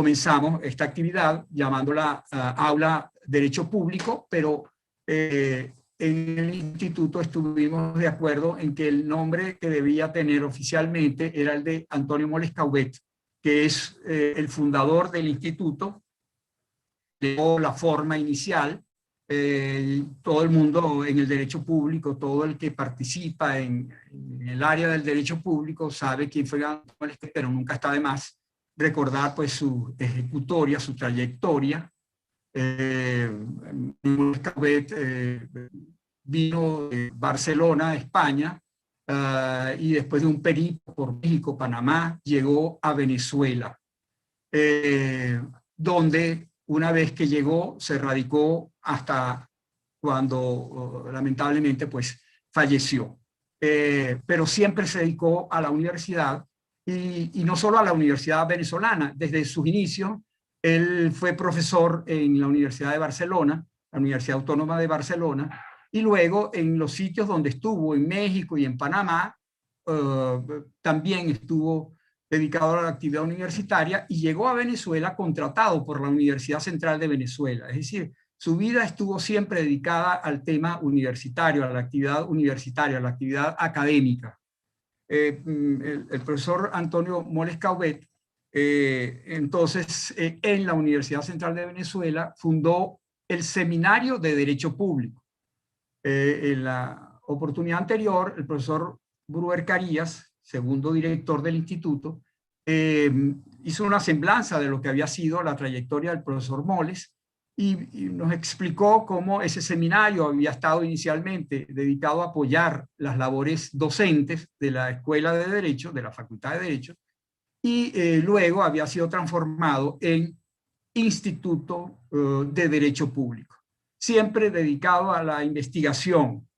comenzamos esta actividad llamándola Aula Derecho Público, pero en el instituto estuvimos de acuerdo en que el nombre que debía tener oficialmente era el de Antonio Moles Caubet, que es el fundador del instituto, dio la forma inicial. Todo el mundo en el derecho público, todo el que participa en el área del derecho público sabe quién fue Antonio Moles Caubet, pero nunca está de más recordar pues su ejecutoria, su trayectoria. Moles Caubet vino de Barcelona, España, y después de un periplo por México, Panamá, llegó a Venezuela, donde una vez que llegó se radicó hasta cuando lamentablemente pues falleció. Pero siempre se dedicó a la universidad y no solo a la universidad venezolana. Desde sus inicios, él fue profesor en la Universidad de Barcelona, la Universidad Autónoma de Barcelona, y luego en los sitios donde estuvo, en México y en Panamá, también estuvo dedicado a la actividad universitaria y llegó a Venezuela contratado por la Universidad Central de Venezuela. Es decir, su vida estuvo siempre dedicada al tema universitario, a la actividad universitaria, a la actividad académica. El profesor Antonio Moles Caubet, entonces, en la Universidad Central de Venezuela, fundó el Seminario de Derecho Público. En la oportunidad anterior, el profesor Bruer Carías, segundo director del instituto, hizo una semblanza de lo que había sido la trayectoria del profesor Moles y nos explicó cómo ese seminario había estado inicialmente dedicado a apoyar las labores docentes de la Escuela de Derecho, de la Facultad de Derecho, y luego había sido transformado en Instituto de Derecho Público, siempre dedicado a la investigación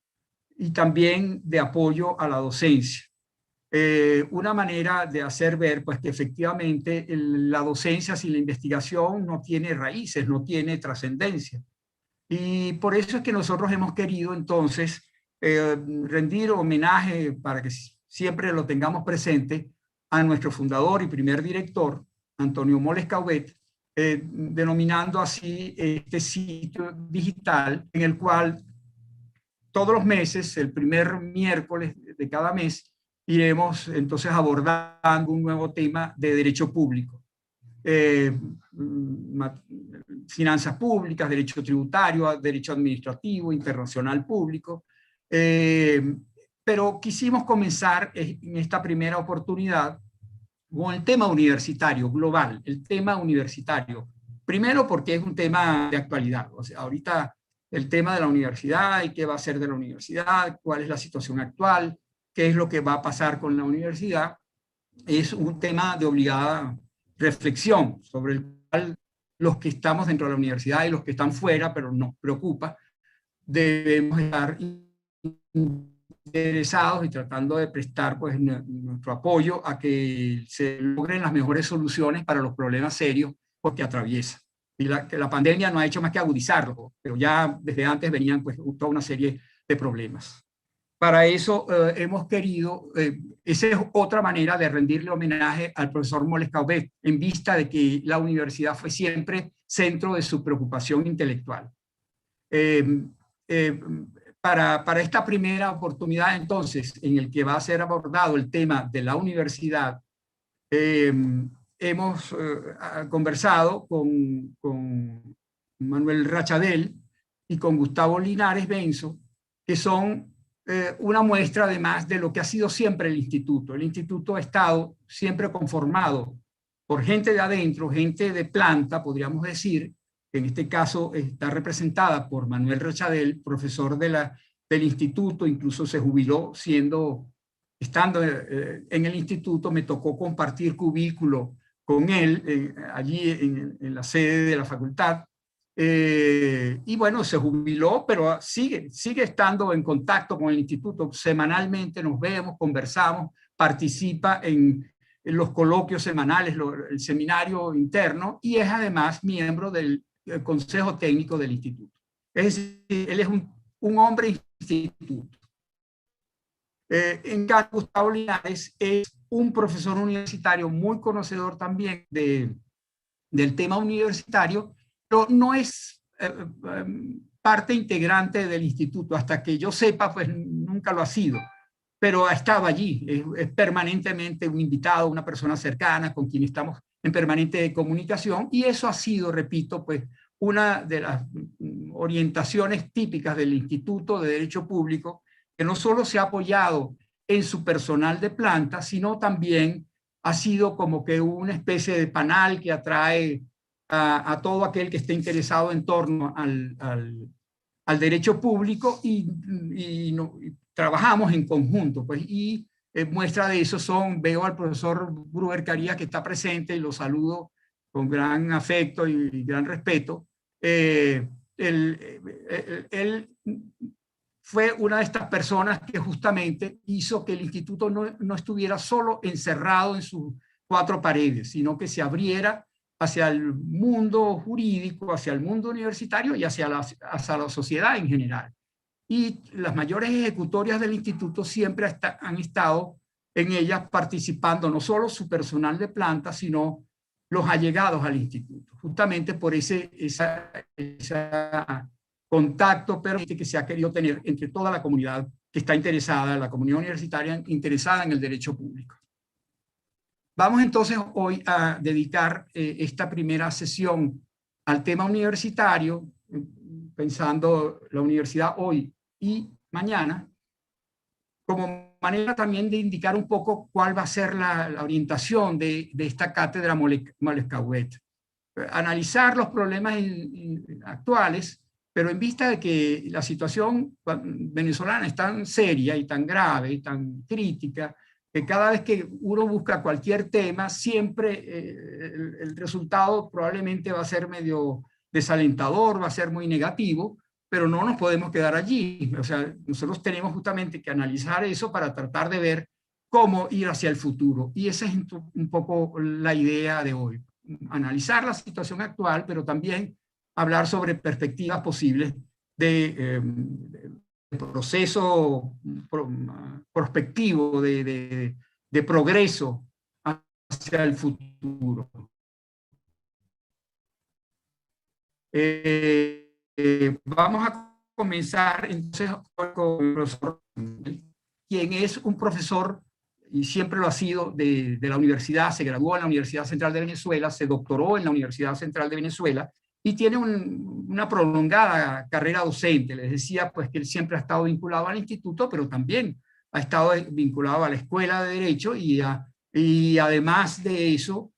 y también de apoyo a la docencia. Una manera de hacer ver pues, que efectivamente la docencia sin la investigación no tiene raíces, no tiene trascendencia. Y por eso es que nosotros hemos querido entonces rendir homenaje para que siempre lo tengamos presente a nuestro fundador y primer director, Antonio Moles Caubet, denominando así este sitio digital en el cual todos los meses, el primer miércoles de cada mes, iremos entonces abordando un nuevo tema de derecho público. Finanzas públicas, derecho tributario, derecho administrativo, internacional público. Pero quisimos comenzar en esta primera oportunidad con el tema universitario, global, el tema universitario. Primero porque es un tema de actualidad. O sea, ahorita el tema de la universidad y qué va a ser de la universidad, cuál es la situación actual, qué es lo que va a pasar con la universidad, es un tema de obligada reflexión sobre el cual los que estamos dentro de la universidad y los que están fuera, pero nos preocupa, debemos estar interesados y tratando de prestar pues, nuestro apoyo a que se logren las mejores soluciones para los problemas serios que atraviesa. Y que la pandemia no ha hecho más que agudizarlo, pero ya desde antes venían pues, toda una serie de problemas. Para eso hemos querido, esa es otra manera de rendirle homenaje al profesor Moles Caubet, en vista de que la universidad fue siempre centro de su preocupación intelectual. Para esta primera oportunidad, entonces, en el que va a ser abordado el tema de la universidad, hemos conversado con Manuel Rachadel y con Gustavo Linares Benzo, que son una muestra además de lo que ha sido siempre el instituto. El instituto ha estado siempre conformado por gente de adentro, gente de planta, podríamos decir, que en este caso está representada por Manuel Rachadel, profesor del instituto, incluso se jubiló estando en el instituto, me tocó compartir cubículo con él allí en la sede de la facultad. Y bueno, se jubiló, pero sigue estando en contacto con el instituto. Semanalmente nos vemos, conversamos, participa en los coloquios semanales, el seminario interno, y es además miembro del consejo técnico del instituto. Es decir, él es un hombre instituto. En cambio, Gustavo Linares es un profesor universitario muy conocedor también de del tema universitario, pero no es parte integrante del instituto. Hasta que yo sepa, pues nunca lo ha sido, pero ha estado allí, es permanentemente un invitado, una persona cercana con quien estamos en permanente comunicación, y eso ha sido, repito, pues una de las orientaciones típicas del Instituto de Derecho Público, que no solo se ha apoyado en su personal de planta, sino también ha sido como que una especie de panal que atrae a todo aquel que esté interesado en torno al derecho público, y trabajamos en conjunto, pues, y muestra de eso veo al profesor Bruber Carías, que está presente, y lo saludo con gran afecto y gran respeto. Él fue una de estas personas que justamente hizo que el instituto no estuviera solo encerrado en sus cuatro paredes, sino que se abriera hacia el mundo jurídico, hacia el mundo universitario y hacia la sociedad en general. Y las mayores ejecutorias del instituto siempre han estado en ellas participando no solo su personal de planta, sino los allegados al instituto, justamente por ese contacto permanente que se ha querido tener entre toda la comunidad que está interesada, la comunidad universitaria interesada en el derecho público. Vamos entonces hoy a dedicar esta primera sesión al tema universitario, pensando la universidad hoy y mañana, como manera también de indicar un poco cuál va a ser la orientación de esta cátedra Molescahuet. Analizar los problemas actuales, pero en vista de que la situación venezolana es tan seria y tan grave y tan crítica, que cada vez que uno busca cualquier tema, siempre el resultado probablemente va a ser medio desalentador, va a ser muy negativo, pero no nos podemos quedar allí. O sea, nosotros tenemos justamente que analizar eso para tratar de ver cómo ir hacia el futuro. Y esa es un poco la idea de hoy. Analizar la situación actual, pero también hablar sobre perspectivas posibles de proceso prospectivo de progreso hacia el futuro. Vamos a comenzar entonces con el profesor, quien es un profesor, y siempre lo ha sido, de la universidad. Se graduó en la Universidad Central de Venezuela, se doctoró en la Universidad Central de Venezuela, y tiene una prolongada carrera docente. Les decía pues que él siempre ha estado vinculado al instituto, pero también ha estado vinculado a la Escuela de Derecho, y además de eso,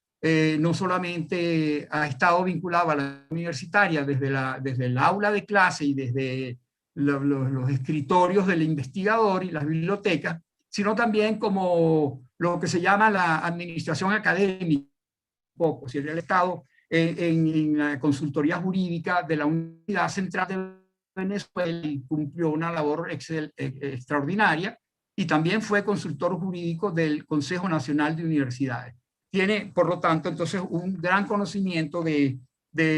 no solamente ha estado vinculado a la universitaria desde el aula de clase y desde los escritorios del investigador y las bibliotecas, sino también como lo que se llama la administración académica, poco, si el Estado en la consultoría jurídica de la Universidad Central de Venezuela, y cumplió una labor extraordinaria, y también fue consultor jurídico del Consejo Nacional de Universidades. Tiene, por lo tanto, entonces un gran conocimiento de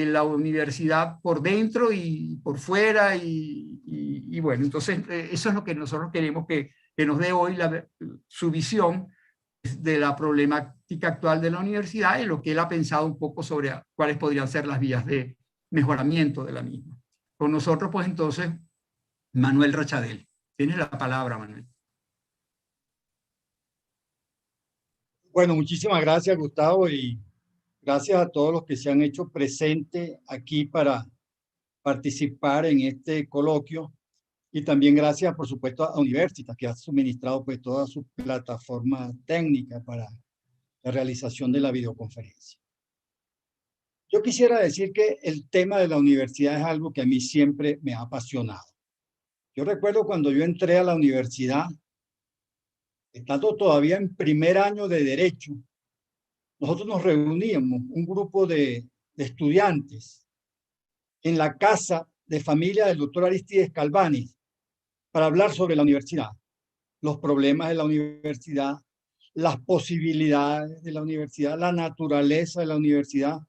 la universidad por dentro y por fuera, y bueno, entonces eso es lo que nosotros queremos que nos dé hoy su visión de la problemática actual de la universidad, y lo que él ha pensado un poco sobre cuáles podrían ser las vías de mejoramiento de la misma. Con nosotros, pues entonces, Manuel Rachadel. Tienes la palabra, Manuel. Bueno, muchísimas gracias, Gustavo, y gracias a todos los que se han hecho presentes aquí para participar en este coloquio. Y también gracias, por supuesto, a Universitas, que ha suministrado pues toda su plataforma técnica para la realización de la videoconferencia. Yo quisiera decir que el tema de la universidad es algo que a mí siempre me ha apasionado. Yo recuerdo cuando yo entré a la universidad, estando todavía en primer año de Derecho, nosotros nos reuníamos, un grupo de estudiantes, en la casa de familia del doctor Aristides Calvani, para hablar sobre la universidad, los problemas de la universidad, las posibilidades de la universidad, la naturaleza de la universidad.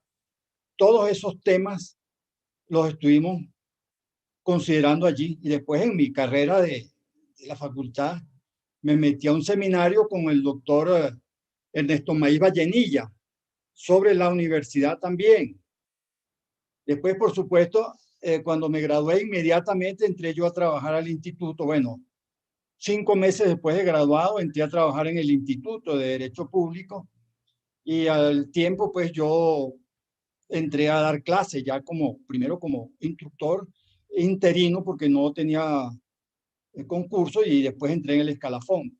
Todos esos temas los estuvimos considerando allí, y después en mi carrera de la facultad me metí a un seminario con el doctor Ernesto Maíz Vallenilla sobre la universidad también. Después, por supuesto, cuando me gradué, inmediatamente entré yo a trabajar al instituto. Bueno, 5 meses después de graduado, entré a trabajar en el Instituto de Derecho Público y al tiempo, pues yo entré a dar clases ya primero como instructor interino porque no tenía el concurso y después entré en el escalafón.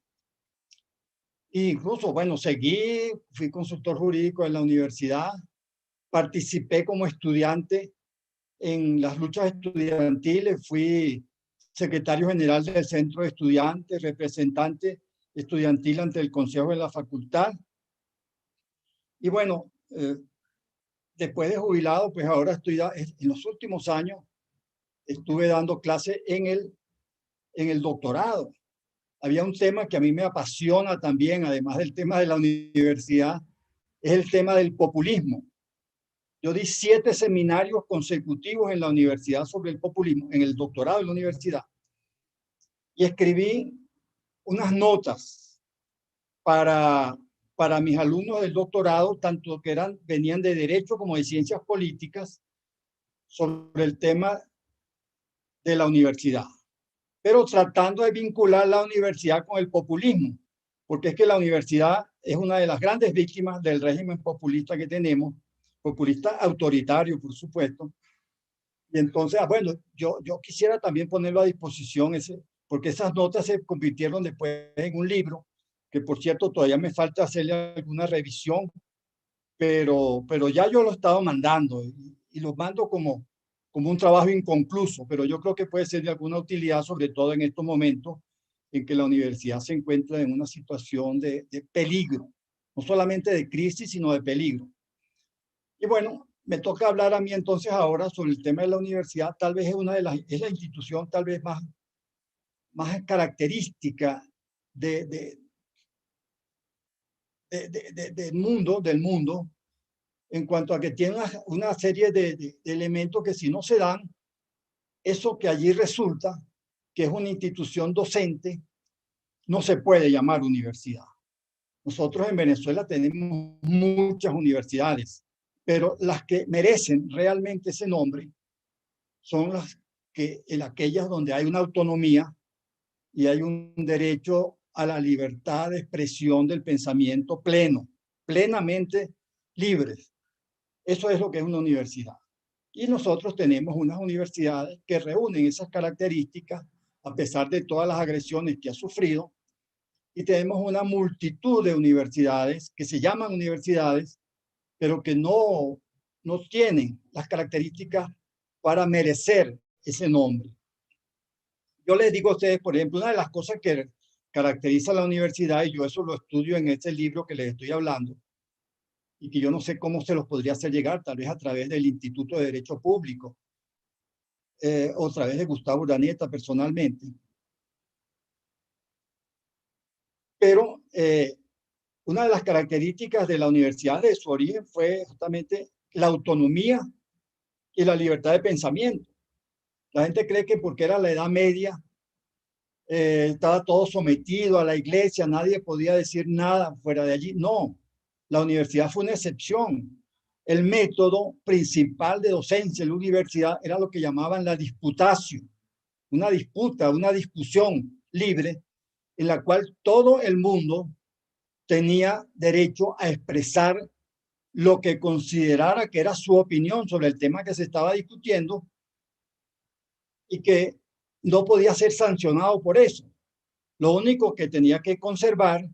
E incluso, bueno, fui consultor jurídico en la universidad, participé como estudiante en las luchas estudiantiles, fui secretario general del Centro de Estudiantes, representante estudiantil ante el Consejo de la Facultad. Y bueno, después de jubilado, pues ahora en los últimos años estuve dando clases en el doctorado. Había un tema que a mí me apasiona también, además del tema de la universidad, es el tema del populismo. Yo di 7 seminarios consecutivos en la universidad sobre el populismo, en el doctorado de la universidad. Y escribí unas notas para mis alumnos del doctorado, tanto que venían de Derecho como de Ciencias Políticas, sobre el tema de la universidad. Pero tratando de vincular la universidad con el populismo, porque es que la universidad es una de las grandes víctimas del régimen populista que tenemos, populista autoritario, por supuesto. Y entonces, bueno, yo quisiera también ponerlo a disposición, porque esas notas se convirtieron después en un libro, que por cierto todavía me falta hacerle alguna revisión, pero ya yo lo he estado mandando y lo mando como un trabajo inconcluso, pero yo creo que puede ser de alguna utilidad, sobre todo en estos momentos en que la universidad se encuentra en una situación de peligro, no solamente de crisis, sino de peligro. Y bueno, me toca hablar a mí entonces ahora sobre el tema de la universidad. Tal vez es la institución tal vez más característica del mundo, en cuanto a que tiene una serie de elementos que si no se dan, eso que allí resulta, que es una institución docente, no se puede llamar universidad. Nosotros en Venezuela tenemos muchas universidades, pero las que merecen realmente ese nombre son aquellas donde hay una autonomía y hay un derecho a la libertad de expresión del pensamiento plenamente libres. Eso es lo que es una universidad. Y nosotros tenemos unas universidades que reúnen esas características a pesar de todas las agresiones que ha sufrido. Y tenemos una multitud de universidades que se llaman universidades, pero que no tienen las características para merecer ese nombre. Yo les digo a ustedes, por ejemplo, una de las cosas que caracteriza a la universidad, y yo eso lo estudio en este libro que les estoy hablando, y que yo no sé cómo se los podría hacer llegar, tal vez a través del Instituto de Derecho Público, o a través de Gustavo Urdaneta personalmente. Pero una de las características de la universidad de su origen fue justamente la autonomía y la libertad de pensamiento. La gente cree que porque era la Edad Media, estaba todo sometido a la iglesia, nadie podía decir nada fuera de allí. No, la universidad fue una excepción. El método principal de docencia en la universidad era lo que llamaban la disputatio, una disputa, una discusión libre en la cual todo el mundo tenía derecho a expresar lo que considerara que era su opinión sobre el tema que se estaba discutiendo y que no podía ser sancionado por eso. Lo único que tenía que conservar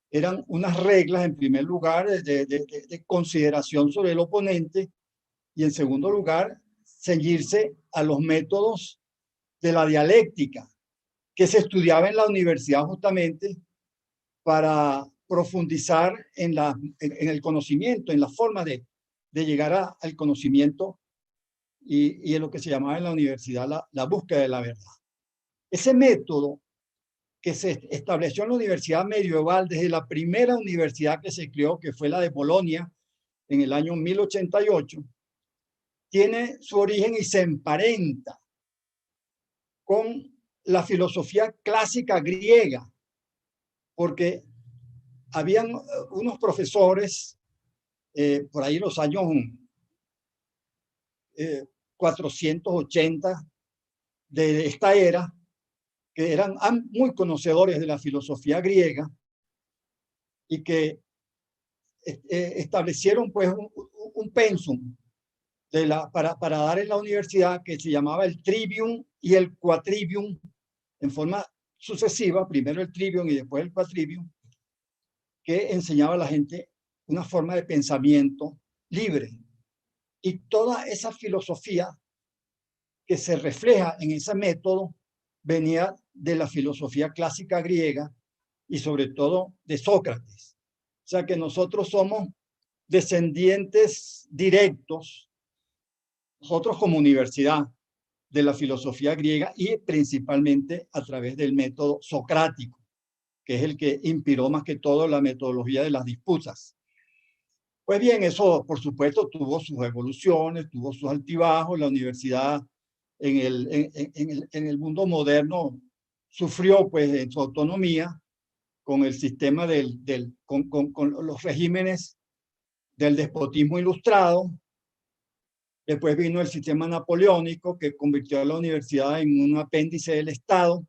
eran unas reglas, en primer lugar, de consideración sobre el oponente y, en segundo lugar, ceñirse a los métodos de la dialéctica que se estudiaba en la universidad justamente para profundizar en el conocimiento, en la forma de llegar al conocimiento y en lo que se llamaba en la universidad la búsqueda de la verdad. Ese método que se estableció en la universidad medieval desde la primera universidad que se creó, que fue la de Bolonia, en el año 1088, tiene su origen y se emparenta con la filosofía clásica griega, porque habían unos profesores por ahí los años 480 de esta era, que eran muy conocedores de la filosofía griega y que establecieron pues un pensum para dar en la universidad que se llamaba el trivium y el quadrivium en forma sucesiva, primero el trivium y después el quadrivium, que enseñaba a la gente una forma de pensamiento libre. Y toda esa filosofía que se refleja en ese método venía de la filosofía clásica griega y sobre todo de Sócrates. O sea que nosotros somos descendientes directos, nosotros como universidad, de la filosofía griega y principalmente a través del método socrático, que es el que inspiró más que todo la metodología de las disputas. Pues bien, eso por supuesto tuvo sus evoluciones, tuvo sus altibajos. La universidad en el mundo moderno sufrió pues en su autonomía con el sistema con los regímenes del despotismo ilustrado. Después vino el sistema napoleónico que convirtió a la universidad en un apéndice del Estado.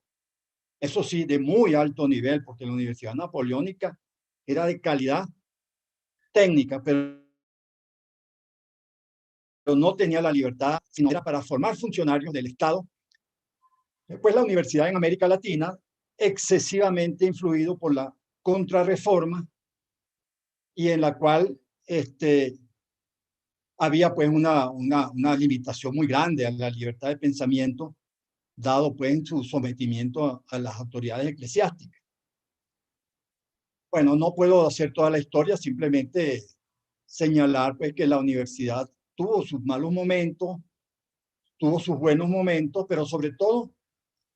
Eso sí, de muy alto nivel, porque la universidad napoleónica era de calidad técnica, pero no tenía la libertad, sino era para formar funcionarios del Estado. Después la universidad en América Latina, excesivamente influido por la contrarreforma y en la cual había pues una limitación muy grande a la libertad de pensamiento, dado pues en su sometimiento a las autoridades eclesiásticas. Bueno, no puedo hacer toda la historia, simplemente señalar pues que la universidad tuvo sus malos momentos, tuvo sus buenos momentos, pero sobre todo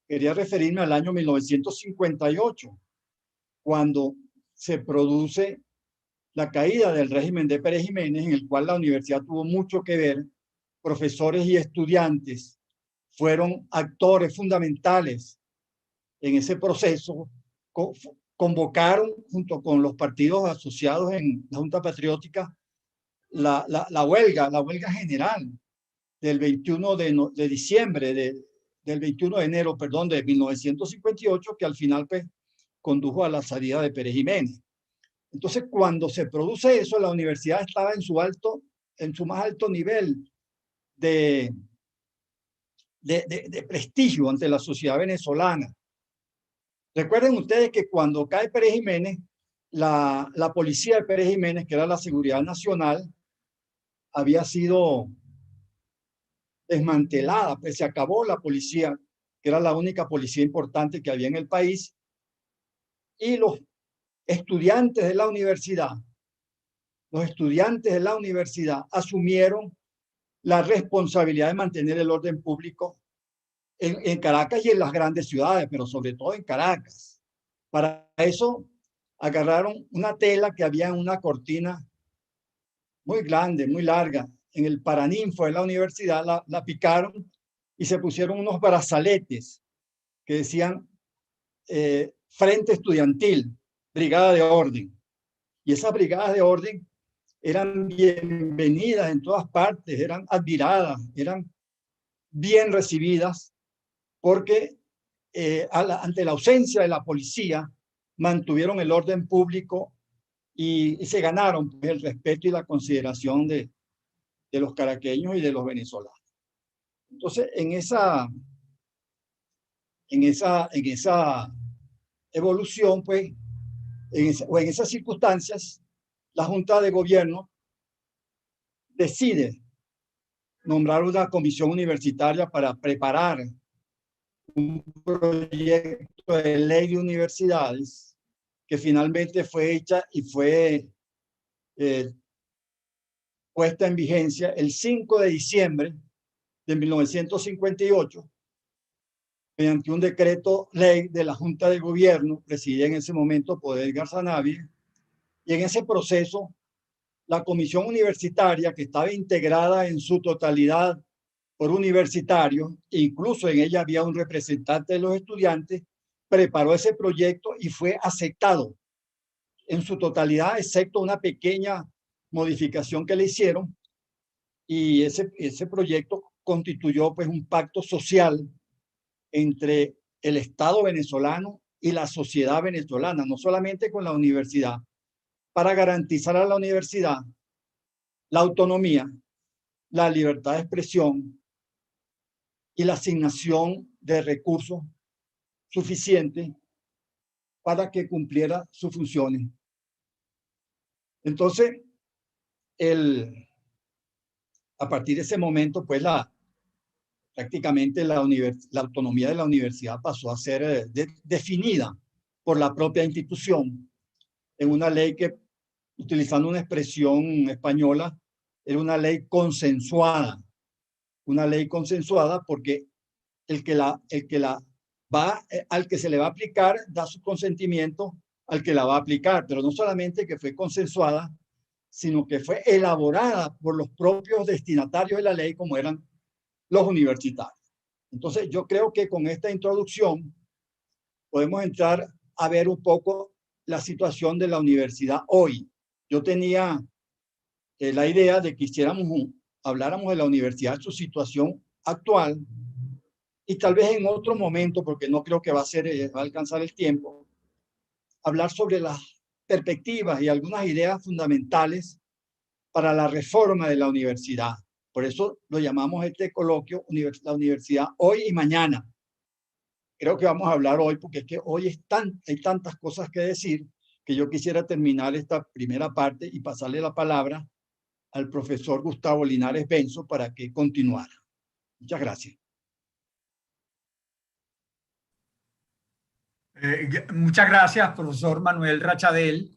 quería referirme al año 1958, cuando se produce la caída del régimen de Pérez Jiménez, en el cual la universidad tuvo mucho que ver. Profesores y estudiantes fueron actores fundamentales en ese proceso. Convocaron junto con los partidos asociados en la Junta Patriótica la huelga general del 21 de diciembre, del 21 de enero, perdón, de 1958, que al final pues, condujo a la salida de Pérez Jiménez. Entonces, cuando se produce eso, la universidad estaba en su más alto nivel de prestigio ante la sociedad venezolana. Recuerden ustedes que cuando cae Pérez Jiménez, la policía de Pérez Jiménez, que era la Seguridad Nacional, había sido desmantelada, pues se acabó la policía, que era la única policía importante que había en el país, y los estudiantes de la universidad asumieron la responsabilidad de mantener el orden público en Caracas y en las grandes ciudades, pero sobre todo en Caracas. Para eso agarraron una tela que había en una cortina muy grande, muy larga, en el paraninfo de la universidad, la picaron y se pusieron unos brazaletes que decían Frente Estudiantil, Brigada de Orden. Y esas brigadas de orden eran bienvenidas en todas partes, eran admiradas, eran bien recibidas, porque ante la ausencia de la policía mantuvieron el orden público y se ganaron pues, el respeto y la consideración de los caraqueños y de los venezolanos. Entonces, en esa evolución, pues, en esas circunstancias, la Junta de Gobierno decide nombrar una comisión universitaria para preparar un proyecto de ley de universidades que finalmente fue hecha y fue puesta en vigencia el 5 de diciembre de 1958 mediante un decreto ley de la Junta de Gobierno, presidida en ese momento por Edgar Zanavia, y en ese proceso la comisión universitaria, que estaba integrada en su totalidad por universitarios, incluso en ella había un representante de los estudiantes, preparó ese proyecto y fue aceptado en su totalidad, excepto una pequeña modificación que le hicieron, y ese proyecto constituyó pues un pacto social entre el Estado venezolano y la sociedad venezolana, no solamente con la universidad, para garantizar a la universidad la autonomía, la libertad de expresión y la asignación de recursos suficientes para que cumpliera sus funciones. Entonces, a partir de ese momento, pues prácticamente la autonomía de la universidad pasó a ser definida por la propia institución en una ley que, utilizando una expresión española, era una ley consensuada. Una ley consensuada porque el que la va, al que se le va a aplicar da su consentimiento al que la va a aplicar, pero no solamente que fue consensuada, sino que fue elaborada por los propios destinatarios de la ley, como eran los universitarios. Entonces, yo creo que con esta introducción podemos entrar a ver un poco la situación de la universidad hoy. Yo tenía la idea de que habláramos de la universidad, su situación actual, y tal vez en otro momento, porque no creo que va a alcanzar el tiempo, hablar sobre las perspectivas y algunas ideas fundamentales para la reforma de la universidad. Por eso lo llamamos este coloquio la universidad hoy y mañana. Creo que vamos a hablar hoy porque es que hoy hay tantas cosas que decir que yo quisiera terminar esta primera parte y pasarle la palabra al profesor Gustavo Linares Benzo para que continuara. Muchas gracias. Muchas gracias, profesor Manuel Rachadel.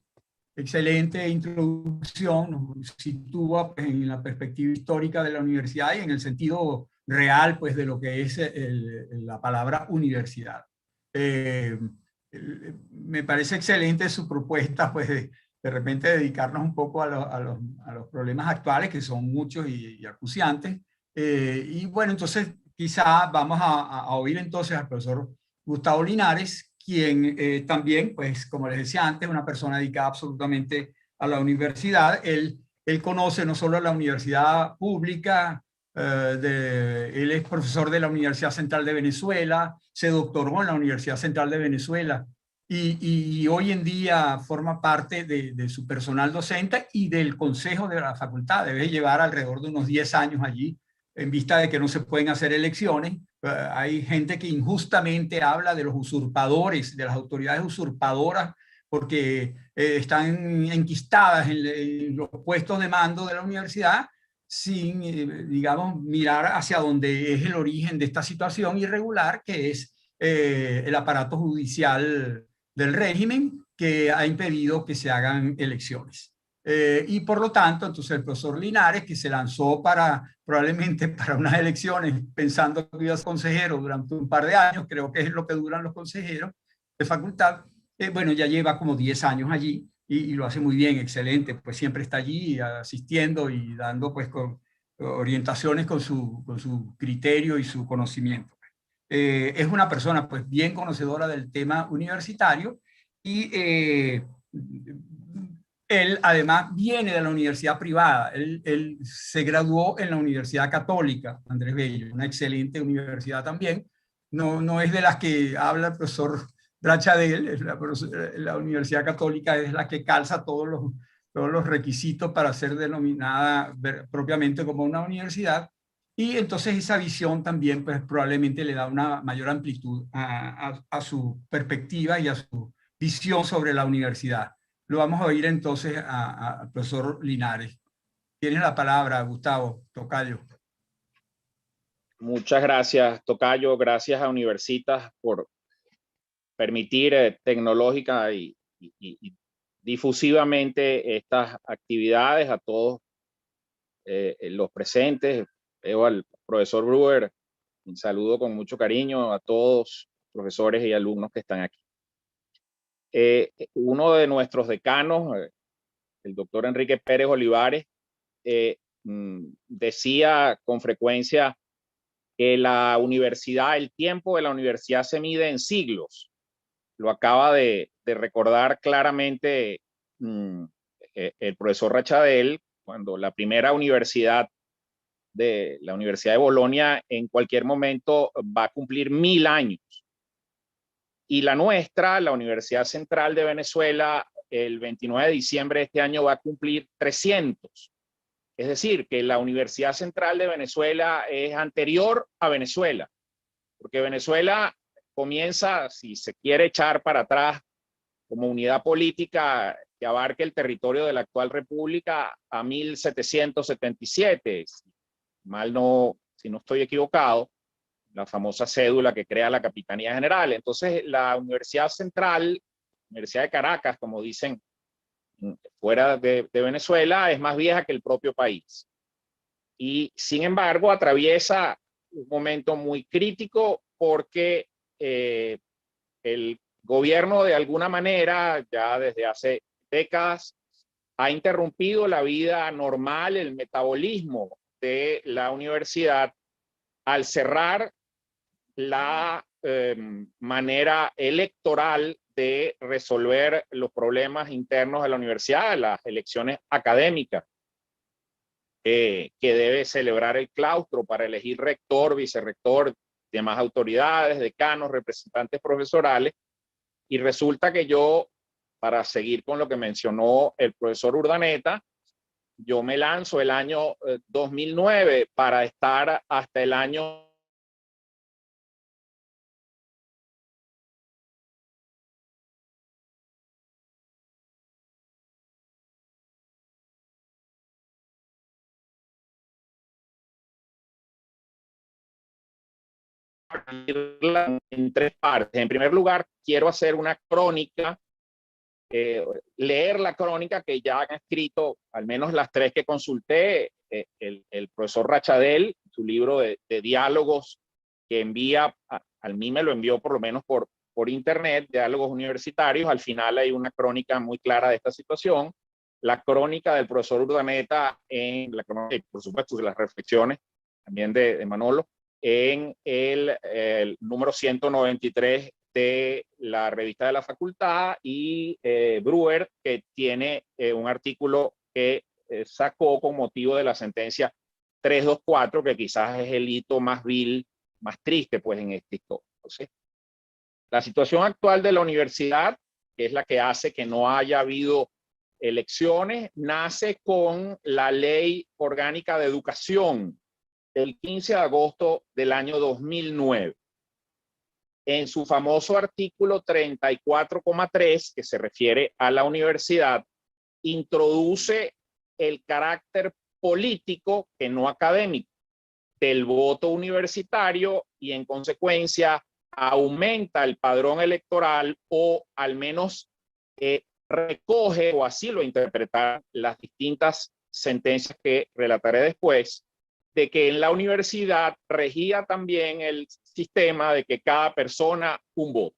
Excelente introducción, nos sitúa pues, en la perspectiva histórica de la universidad y en el sentido real pues, de lo que es la palabra universidad. Me parece excelente su propuesta pues, de repente dedicarnos un poco a los problemas actuales, que son muchos y acuciantes. Y bueno, entonces quizá vamos a oír entonces al profesor Gustavo Linares, quien también, pues como les decía antes, es una persona dedicada absolutamente a la universidad. Él conoce no solo la universidad pública, él es profesor de la Universidad Central de Venezuela, se doctoró en la Universidad Central de Venezuela y hoy en día forma parte de su personal docente y del consejo de la facultad. Debe llevar alrededor de unos 10 años allí, en vista de que no se pueden hacer elecciones. Hay gente que injustamente habla de los usurpadores, de las autoridades usurpadoras, porque están enquistadas en los puestos de mando de la universidad sin, digamos, mirar hacia donde es el origen de esta situación irregular, que es el aparato judicial del régimen que ha impedido que se hagan elecciones. Y por lo tanto, entonces el profesor Linares, que se lanzó probablemente para unas elecciones pensando que iba a ser consejero durante un par de años, creo que es lo que duran los consejeros de facultad, bueno, ya lleva como 10 años allí y lo hace muy bien, excelente, pues siempre está allí asistiendo y dando pues orientaciones con su criterio y su conocimiento. Es una persona pues bien conocedora del tema universitario y él además viene de la universidad privada. Él se graduó en la Universidad Católica, Andrés Bello, una excelente universidad también. No es de las que habla el profesor Brachadel, la Universidad Católica es la que calza todos los requisitos para ser denominada propiamente como una universidad. Y entonces esa visión también pues, probablemente le da una mayor amplitud a su perspectiva y a su visión sobre la universidad. Lo vamos a oír entonces al profesor Linares. Tienes la palabra, Gustavo Tocayo. Muchas gracias, Tocayo. Gracias a Universitas por permitir tecnológica y difusivamente estas actividades. A todos los presentes. Veo al profesor Brewer. Un saludo con mucho cariño a todos profesores y alumnos que están aquí. Uno de nuestros decanos, el doctor Enrique Pérez Olivares, decía con frecuencia que la universidad, el tiempo de la universidad se mide en siglos. Lo acaba de recordar claramente el profesor Rachadel, cuando la primera universidad la Universidad de Bolonia en cualquier momento va a cumplir 1000 años. Y la nuestra, la Universidad Central de Venezuela, el 29 de diciembre de este año va a cumplir 300. Es decir, que la Universidad Central de Venezuela es anterior a Venezuela, porque Venezuela comienza, si se quiere echar para atrás, como unidad política que abarque el territorio de la actual república a 1777. Si no estoy equivocado, la famosa cédula que crea la Capitanía General. Entonces, la Universidad Central, Universidad de Caracas, como dicen fuera de Venezuela, es más vieja que el propio país. Y, sin embargo, atraviesa un momento muy crítico porque el gobierno, de alguna manera, ya desde hace décadas, ha interrumpido la vida normal, el metabolismo de la universidad al cerrar la manera electoral de resolver los problemas internos de la universidad, las elecciones académicas que debe celebrar el claustro para elegir rector, vicerrector, demás autoridades, decanos, representantes profesorales. Y resulta que yo, para seguir con lo que mencionó el profesor Urdaneta, yo me lanzo el año 2009 para estar hasta el año en 3 partes. En primer lugar, quiero hacer una crónica, leer la crónica que ya han escrito, al menos las 3 que consulté, el profesor Rachadel, su libro de diálogos que envía, a mí me lo envió por lo menos por internet, diálogos universitarios. Al final hay una crónica muy clara de esta situación. La crónica del profesor Urdaneta, por supuesto, de las reflexiones también de Manolo, en el número 193 de la revista de la facultad, y Brewer, que tiene un artículo que sacó con motivo de la sentencia 324, que quizás es el hito más vil, más triste pues en esta historia. Entonces, la situación actual de la universidad, que es la que hace que no haya habido elecciones, nace con la Ley Orgánica de Educación del 15 de agosto del año 2009. En su famoso artículo 34,3, que se refiere a la universidad, introduce el carácter político, que no académico, del voto universitario, y en consecuencia aumenta el padrón electoral, o al menos recoge, o así lo interpretan las distintas sentencias que relataré después, de que en la universidad regía también el sistema de que cada persona un voto.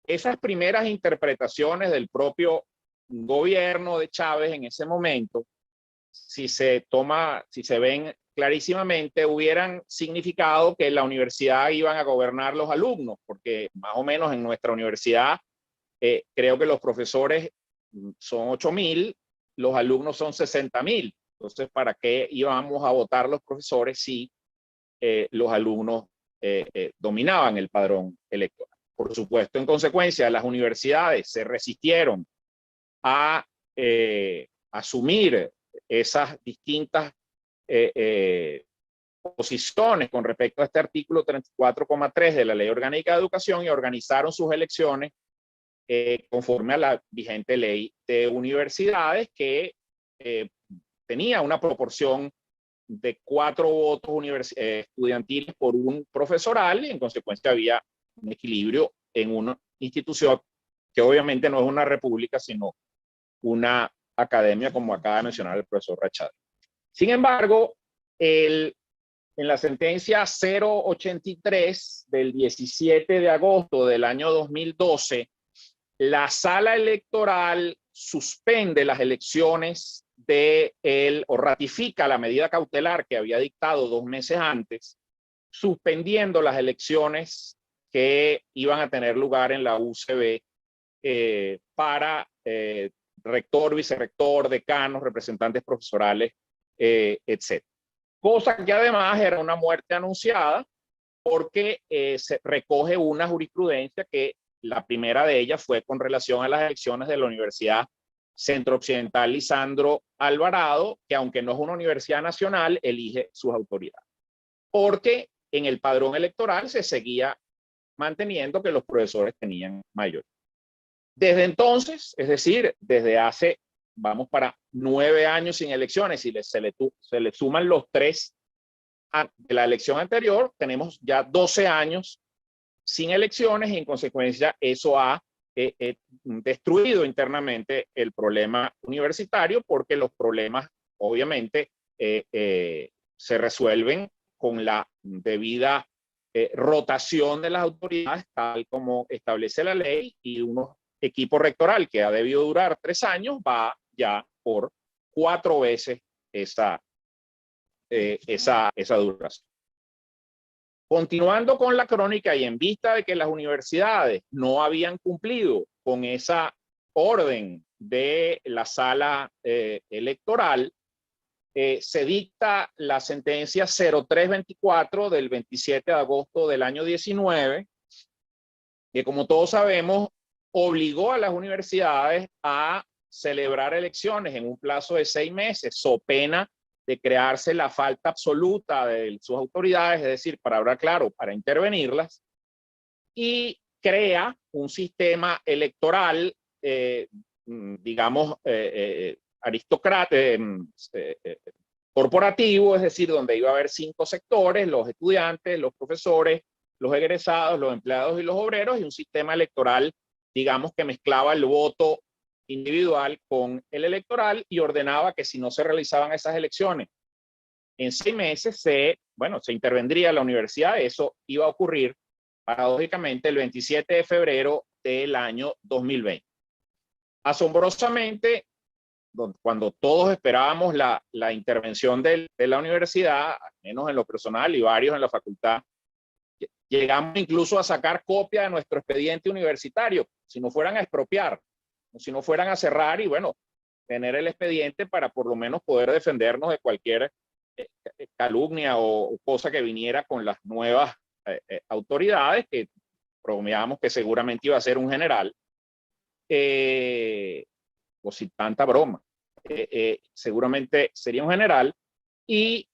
Esas primeras interpretaciones del propio gobierno de Chávez en ese momento, si se ven clarísimamente, hubieran significado que en la universidad iban a gobernar los alumnos, porque más o menos en nuestra universidad creo que los profesores son 8.000, los alumnos son 60.000. Entonces, ¿para qué íbamos a votar los profesores si los alumnos dominaban el padrón electoral? Por supuesto, en consecuencia, las universidades se resistieron a asumir esas distintas posiciones con respecto a este artículo 34,3 de la Ley Orgánica de Educación, y organizaron sus elecciones conforme a la vigente ley de universidades, que tenía una proporción de 4 votos estudiantiles por un profesoral, y en consecuencia había un equilibrio en una institución que obviamente no es una república, sino una academia, como acaba de mencionar el profesor Rachad. Sin embargo, en la sentencia 083 del 17 de agosto del año 2012, la sala electoral suspende las elecciones o ratifica la medida cautelar que había dictado 2 meses antes, suspendiendo las elecciones que iban a tener lugar en la UCB para rector, vicerrector, decanos, representantes profesorales, etc. Cosa que además era una muerte anunciada porque se recoge una jurisprudencia que la primera de ellas fue con relación a las elecciones de la Universidad Centro Occidental Lisandro Alvarado, que aunque no es una universidad nacional, elige sus autoridades. Porque en el padrón electoral se seguía manteniendo que los profesores tenían mayoría. Desde entonces, es decir, desde hace, vamos para 9 años sin elecciones, y se le suman los 3 de la elección anterior, tenemos ya 12 años sin elecciones y en consecuencia eso ha destruido internamente el problema universitario, porque los problemas obviamente se resuelven con la debida rotación de las autoridades, tal como establece la ley, y un equipo rectoral que ha debido durar 3 años va ya por 4 veces esa duración. Continuando con la crónica y en vista de que las universidades no habían cumplido con esa orden de la sala electoral, se dicta la sentencia 0324 del 27 de agosto del año 19, que como todos sabemos obligó a las universidades a celebrar elecciones en un plazo de 6 meses, so pena de crearse la falta absoluta de sus autoridades, es decir, para hablar claro, para intervenirlas, y crea un sistema electoral, digamos, corporativo, es decir, donde iba a haber 5 sectores: los estudiantes, los profesores, los egresados, los empleados y los obreros, y un sistema electoral, digamos, que mezclaba el voto individual con el electoral y ordenaba que si no se realizaban esas elecciones en 6 meses, se intervendría la universidad. Eso iba a ocurrir paradójicamente el 27 de febrero del año 2020. Asombrosamente, cuando todos esperábamos la intervención de la universidad, al menos en lo personal y varios en la facultad, llegamos incluso a sacar copia de nuestro expediente universitario, si no fueran a expropiar, si no fueran a cerrar, y bueno, tener el expediente para por lo menos poder defendernos de cualquier calumnia o cosa que viniera con las nuevas autoridades, que bromeábamos que seguramente iba a ser un general, o sin tanta broma, seguramente sería un general. Y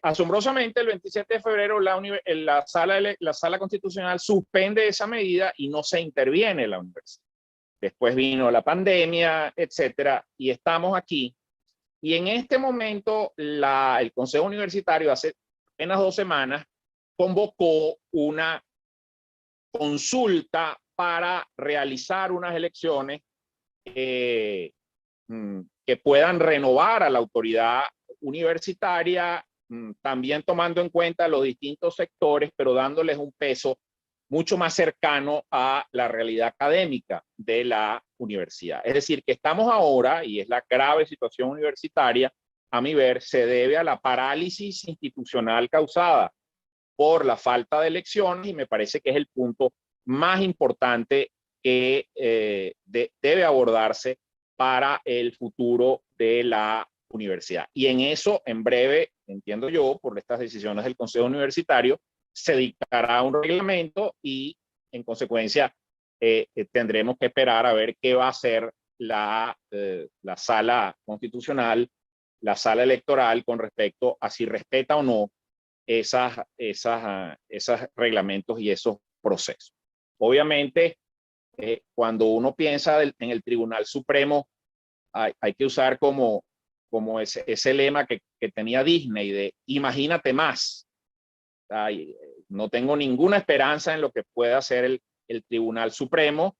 asombrosamente el 27 de febrero la sala constitucional suspende esa medida y no se interviene en la universidad. Después vino la pandemia, etcétera, y estamos aquí. Y en este momento el Consejo Universitario, hace apenas 2 semanas, convocó una consulta para realizar unas elecciones que puedan renovar a la autoridad universitaria, también tomando en cuenta los distintos sectores, pero dándoles un peso mucho más cercano a la realidad académica de la universidad. Es decir, que estamos ahora, y es la grave situación universitaria, a mi ver, se debe a la parálisis institucional causada por la falta de elecciones, y me parece que es el punto más importante que debe abordarse para el futuro de la universidad. Y en eso, en breve, entiendo yo, por estas decisiones del Consejo Universitario, se dictará un reglamento y, en consecuencia, tendremos que esperar a ver qué va a hacer la sala constitucional, la sala electoral, con respecto a si respeta o no esos reglamentos y esos procesos. Obviamente, cuando uno piensa en el Tribunal Supremo, hay que usar como ese lema que tenía Disney de imagínate más. No tengo ninguna esperanza en lo que pueda hacer el Tribunal Supremo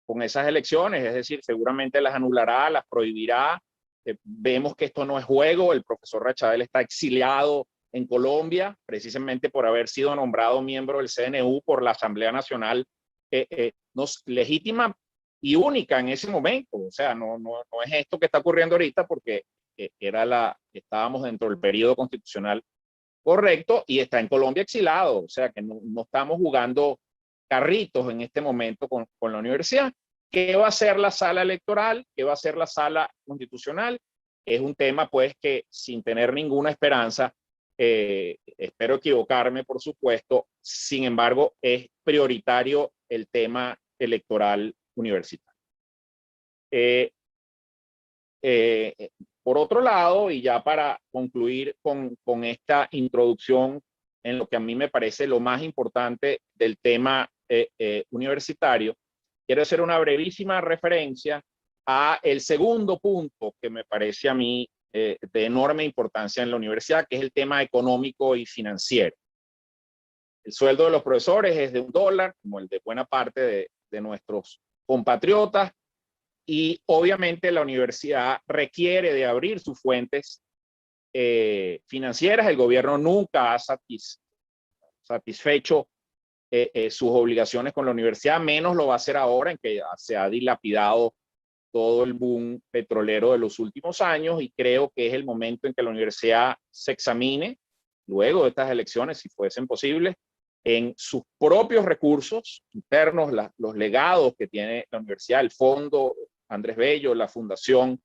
con esas elecciones, es decir, seguramente las anulará, las prohibirá. Vemos que esto no es juego. El profesor Rachabel está exiliado en Colombia, precisamente por haber sido nombrado miembro del CNU por la Asamblea Nacional legítima y única en ese momento. O sea, no es esto que está ocurriendo ahorita, porque estábamos dentro del periodo constitucional correcto, y está en Colombia exilado. O sea que no estamos jugando carritos en este momento con la universidad. ¿Qué va a ser la sala electoral? ¿Qué va a ser la sala constitucional? Es un tema, pues, que sin tener ninguna esperanza, espero equivocarme, por supuesto, sin embargo, es prioritario el tema electoral universitario. Por otro lado, y ya para concluir con esta introducción en lo que a mí me parece lo más importante del tema universitario, quiero hacer una brevísima referencia a el segundo punto que me parece a mí de enorme importancia en la universidad, que es el tema económico y financiero. El sueldo de los profesores es de $1, como el de buena parte de nuestros compatriotas, y obviamente la universidad requiere de abrir sus fuentes financieras. El gobierno nunca ha satisfecho sus obligaciones con la universidad, menos lo va a hacer ahora en que se ha dilapidado todo el boom petrolero de los últimos años, y creo que es el momento en que la universidad se examine, luego de estas elecciones, si fuesen posibles, en sus propios recursos internos, los legados que tiene la universidad, el fondo Andrés Bello, la fundación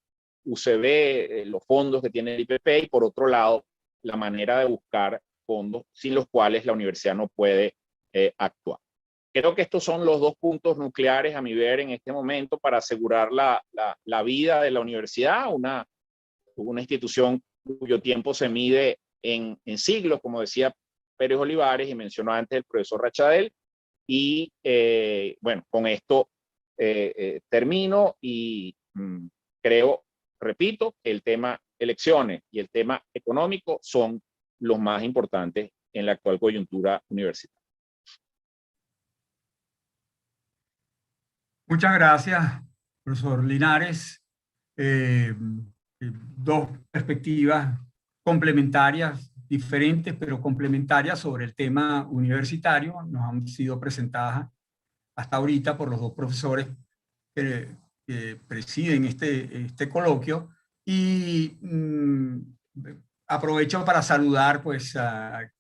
UCB, los fondos que tiene el IPP, y por otro lado, la manera de buscar fondos sin los cuales la universidad no puede actuar. Creo que estos son los dos puntos nucleares, a mi ver, en este momento para asegurar la vida de la universidad, una institución cuyo tiempo se mide en siglos, como decía Pérez Olivares y mencionó antes el profesor Rachadel. Y bueno, con esto termino y creo, repito, que el tema elecciones y el tema económico son los más importantes en la actual coyuntura universitaria. Muchas gracias, profesor Linares. Dos perspectivas complementarias, diferentes, pero complementarias sobre el tema universitario nos han sido presentadas hasta ahorita por los dos profesores que presiden este coloquio. Y aprovecho para saludar pues, a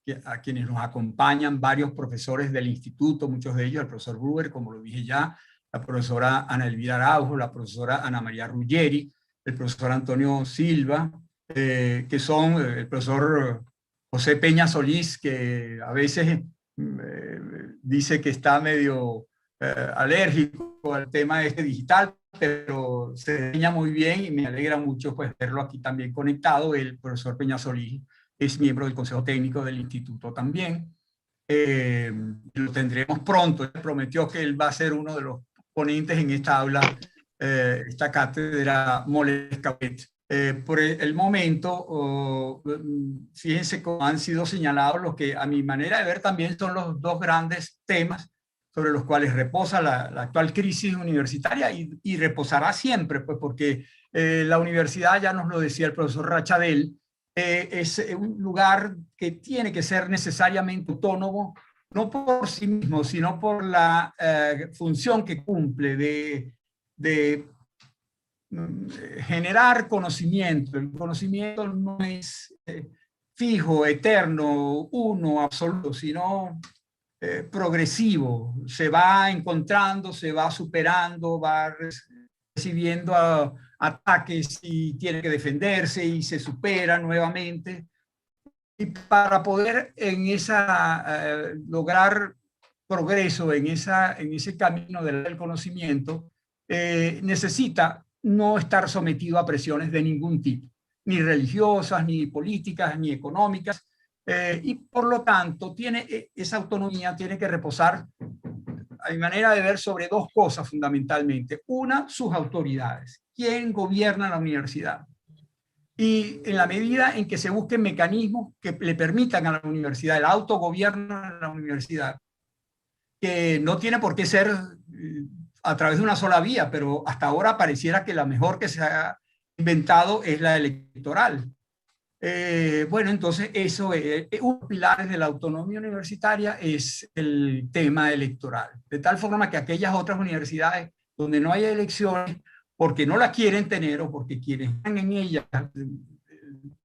quienes nos acompañan, varios profesores del instituto, muchos de ellos, el profesor Brewer, como lo dije ya, la profesora Ana Elvira Araujo, la profesora Ana María Ruggeri, el profesor Antonio Silva, que son el profesor José Peña Solís, que a veces dice que está medio alérgico al tema digital, pero se desempeña muy bien y me alegra mucho pues, verlo aquí también conectado. El profesor Peña Solís es miembro del Consejo Técnico del Instituto también. Lo tendremos pronto. Él prometió que él va a ser uno de los ponentes en esta aula, esta cátedra Moles Cabet. Por el momento, fíjense cómo han sido señalados los que a mi manera de ver también son los dos grandes temas sobre los cuales reposa la actual crisis universitaria y reposará siempre, pues porque la universidad, ya nos lo decía el profesor Rachadel, es un lugar que tiene que ser necesariamente autónomo, no por sí mismo, sino por la función que cumple de generar conocimiento. El conocimiento no es fijo, eterno, uno, absoluto, sino progresivo. Se va encontrando, se va superando, va recibiendo ataques y tiene que defenderse y se supera nuevamente. Y para poder lograr progreso en ese camino del conocimiento, necesita no estar sometido a presiones de ningún tipo, ni religiosas, ni políticas, ni económicas, y por lo tanto esa autonomía tiene que reposar, a mi manera de ver, sobre dos cosas fundamentalmente. Una, sus autoridades. ¿Quién gobierna la universidad? Y en la medida en que se busquen mecanismos que le permitan a la universidad el autogobierno de la universidad, que no tiene por qué ser a través de una sola vía, pero hasta ahora pareciera que la mejor que se ha inventado es la electoral. Bueno, entonces eso es uno de los pilares de la autonomía universitaria, es el tema electoral, de tal forma que aquellas otras universidades donde no haya elecciones, porque no la quieren tener o porque quienes están en ellas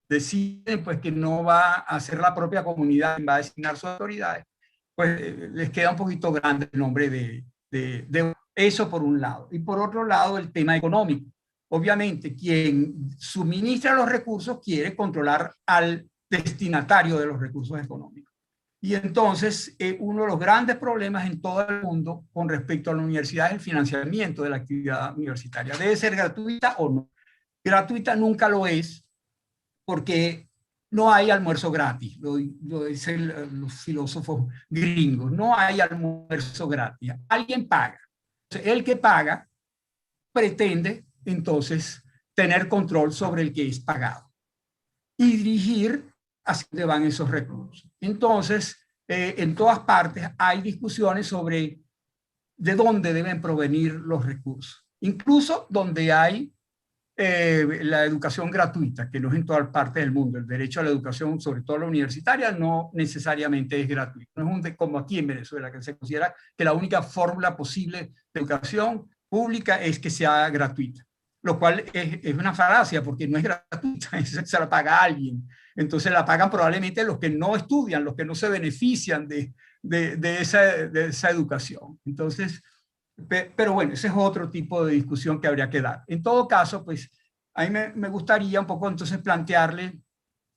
deciden pues que no va a ser la propia comunidad quien va a designar sus autoridades, pues les queda un poquito grande el nombre de Eso por un lado. Y por otro lado, el tema económico. Obviamente, quien suministra los recursos quiere controlar al destinatario de los recursos económicos. Y entonces, uno de los grandes problemas en todo el mundo con respecto a la universidad es el financiamiento de la actividad universitaria. ¿Debe ser gratuita o no? Gratuita nunca lo es, porque no hay almuerzo gratis, lo dicen los filósofos gringos, no hay almuerzo gratis, alguien paga. Entonces, el que paga pretende entonces tener control sobre el que es pagado y dirigir hacia dónde van esos recursos. Entonces, en todas partes hay discusiones sobre de dónde deben provenir los recursos, incluso donde hay la educación gratuita, que no es en toda parte del mundo. El derecho a la educación, sobre todo la universitaria, no necesariamente es gratuito. No es como aquí en Venezuela, que se considera que la única fórmula posible de educación pública es que sea gratuita, lo cual es una falacia, porque no es gratuita, se la paga a alguien. Entonces la pagan probablemente los que no estudian, los que no se benefician de esa educación. Entonces, pero bueno, ese es otro tipo de discusión que habría que dar. En todo caso, pues a mí me gustaría un poco entonces plantearle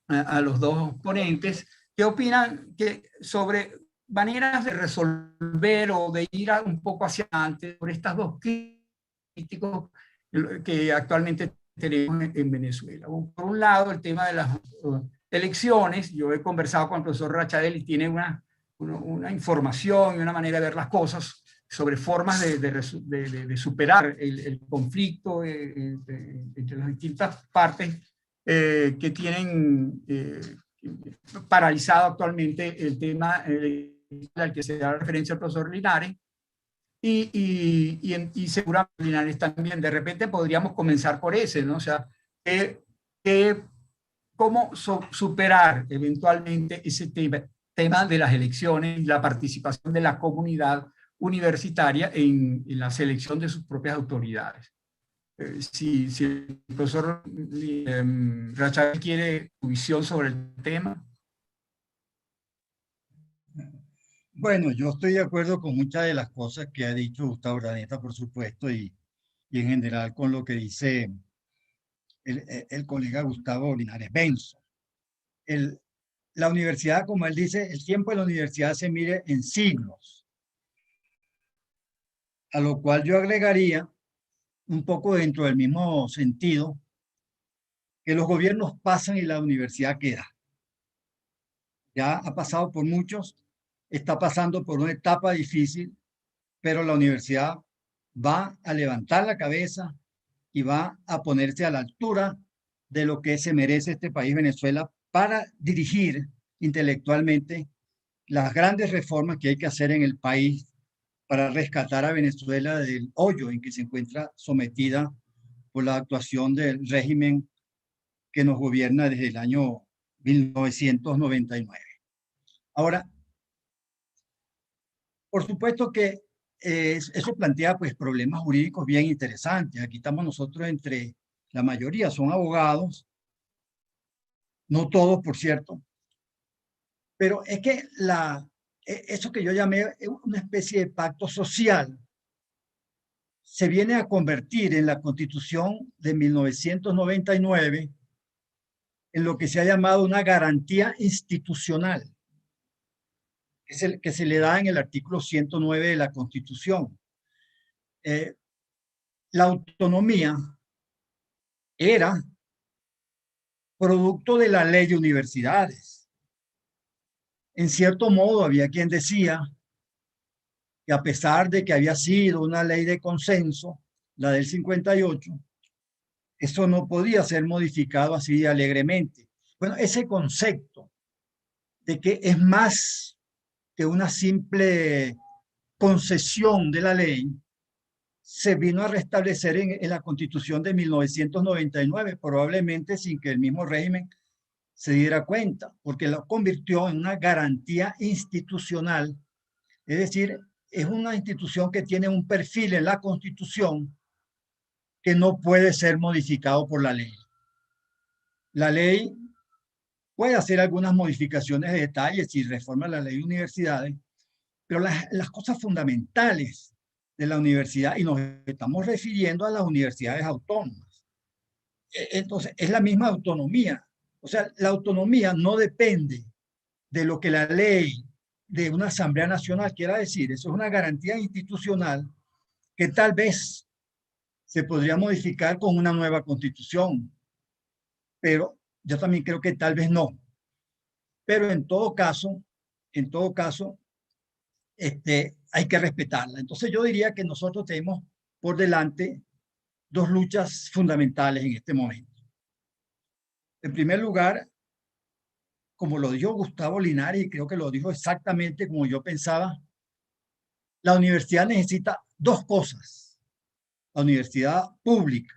a los dos ponentes qué opinan sobre maneras de resolver o de ir un poco hacia adelante por estas dos críticos que actualmente tenemos en Venezuela. Por un lado, el tema de las elecciones. Yo he conversado con el profesor Rachadel y tiene una información y una manera de ver las cosas sobre formas de superar el conflicto entre las distintas partes que tienen paralizado actualmente el tema al que se da referencia el profesor Linares, y seguramente Linares también. De repente podríamos comenzar por ese, ¿no? O sea, cómo superar eventualmente ese tema de las elecciones y la participación de la comunidad universitaria en la selección de sus propias autoridades. Si el profesor Rachel quiere tu visión sobre el tema. Bueno, yo estoy de acuerdo con muchas de las cosas que ha dicho Gustavo Urdaneta, por supuesto, y en general con lo que dice el colega Gustavo Linares Benzo. La universidad, como él dice, el tiempo de la universidad se mide en siglos, a lo cual yo agregaría un poco dentro del mismo sentido, que los gobiernos pasan y la universidad queda. Ya ha pasado por muchos, está pasando por una etapa difícil, pero la universidad va a levantar la cabeza y va a ponerse a la altura de lo que se merece este país, Venezuela, para dirigir intelectualmente las grandes reformas que hay que hacer en el país para rescatar a Venezuela del hoyo en que se encuentra sometida por la actuación del régimen que nos gobierna desde el año 1999. Ahora, por supuesto que eso plantea pues problemas jurídicos bien interesantes. Aquí estamos nosotros entre, la mayoría son abogados, no todos por cierto, pero es que eso que yo llamé una especie de pacto social se viene a convertir en la Constitución de 1999 en lo que se ha llamado una garantía institucional, que se le da en el artículo 109 de la Constitución. La autonomía era producto de la ley de universidades. En cierto modo, había quien decía que a pesar de que había sido una ley de consenso, la del 58, eso no podía ser modificado así alegremente. Bueno, ese concepto de que es más que una simple concesión de la ley, se vino a restablecer en la Constitución de 1999, probablemente sin que el mismo régimen se diera cuenta, porque lo convirtió en una garantía institucional, es decir, es una institución que tiene un perfil en la Constitución que no puede ser modificado por la ley. La ley puede hacer algunas modificaciones de detalles y reforma la ley de universidades, pero las cosas fundamentales de la universidad y nos estamos refiriendo a las universidades autónomas. Entonces, es la misma autonomía. O sea, la autonomía no depende de lo que la ley de una Asamblea Nacional quiera decir. Eso es una garantía institucional que tal vez se podría modificar con una nueva constitución, pero yo también creo que tal vez no. Pero en todo caso, hay que respetarla. Entonces yo diría que nosotros tenemos por delante dos luchas fundamentales en este momento. En primer lugar, como lo dijo Gustavo Linares, y creo que lo dijo exactamente como yo pensaba, la universidad necesita dos cosas. La universidad pública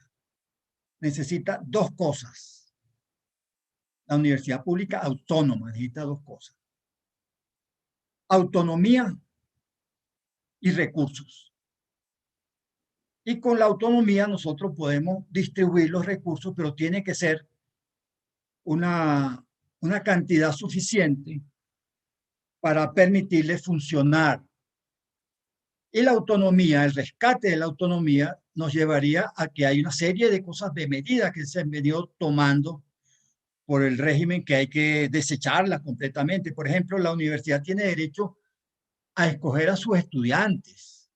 necesita dos cosas. La universidad pública autónoma necesita dos cosas. Autonomía y recursos. Y con la autonomía nosotros podemos distribuir los recursos, pero tiene que ser una cantidad suficiente para permitirle funcionar. Y la autonomía, el rescate de la autonomía, nos llevaría a que hay una serie de cosas, de medidas que se han venido tomando por el régimen que hay que desecharlas completamente. Por ejemplo, la universidad tiene derecho a escoger a sus estudiantes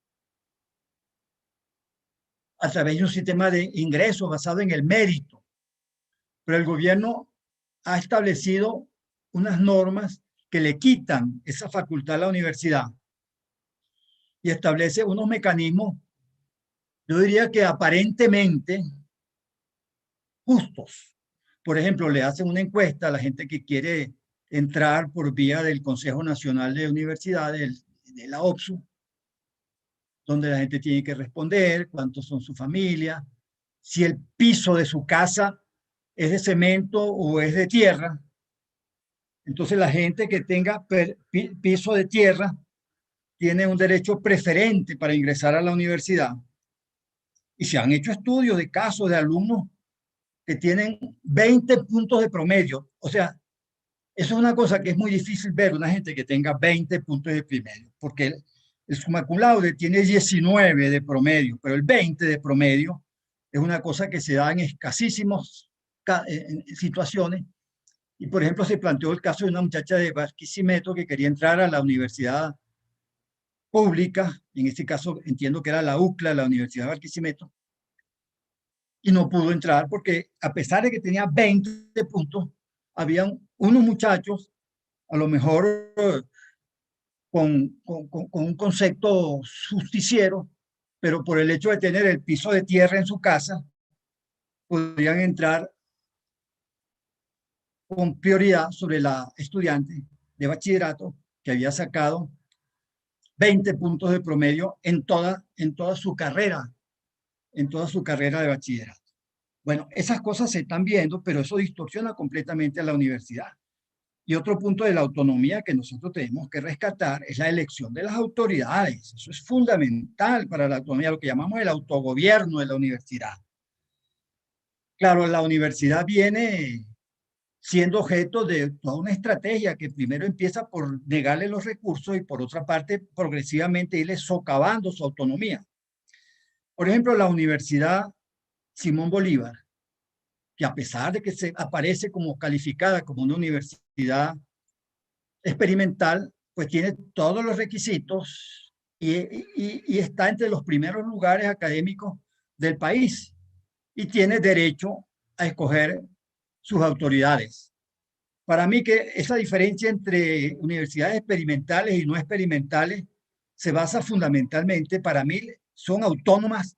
a través de un sistema de ingresos basado en el mérito. Pero el gobierno ha establecido unas normas que le quitan esa facultad a la universidad y establece unos mecanismos, yo diría que aparentemente justos. Por ejemplo, le hacen una encuesta a la gente que quiere entrar por vía del Consejo Nacional de Universidades, de la OPSU, donde la gente tiene que responder cuántos son su familia, si el piso de su casa es de cemento o es de tierra. Entonces la gente que tenga piso de tierra tiene un derecho preferente para ingresar a la universidad. Y se han hecho estudios de casos de alumnos que tienen 20 puntos de promedio. O sea, eso es una cosa que es muy difícil ver, una gente que tenga 20 puntos de promedio, porque el summa cum laude tiene 19 de promedio, pero el 20 de promedio es una cosa que se da en escasísimas situaciones. Y, por ejemplo, se planteó el caso de una muchacha de Barquisimeto que quería entrar a la universidad pública, en este caso entiendo que era la UCLA, la Universidad de Barquisimeto, y no pudo entrar porque a pesar de que tenía 20 puntos, habían unos muchachos, a lo mejor con un concepto justiciero, pero por el hecho de tener el piso de tierra en su casa, podrían entrar con prioridad sobre la estudiante de bachillerato que había sacado 20 puntos de promedio en toda su carrera de bachillerato. Bueno, esas cosas se están viendo, pero eso distorsiona completamente a la universidad. Y otro punto de la autonomía que nosotros tenemos que rescatar es la elección de las autoridades. Eso es fundamental para la autonomía, lo que llamamos el autogobierno de la universidad. Claro, la universidad viene siendo objeto de toda una estrategia que primero empieza por negarle los recursos y por otra parte progresivamente irle socavando su autonomía. Por ejemplo, la Universidad Simón Bolívar, que a pesar de que se aparece como calificada como una universidad experimental, pues tiene todos los requisitos y está entre los primeros lugares académicos del país y tiene derecho a escoger sus autoridades. Para mí que esa diferencia entre universidades experimentales y no experimentales se basa fundamentalmente, para mí son autónomas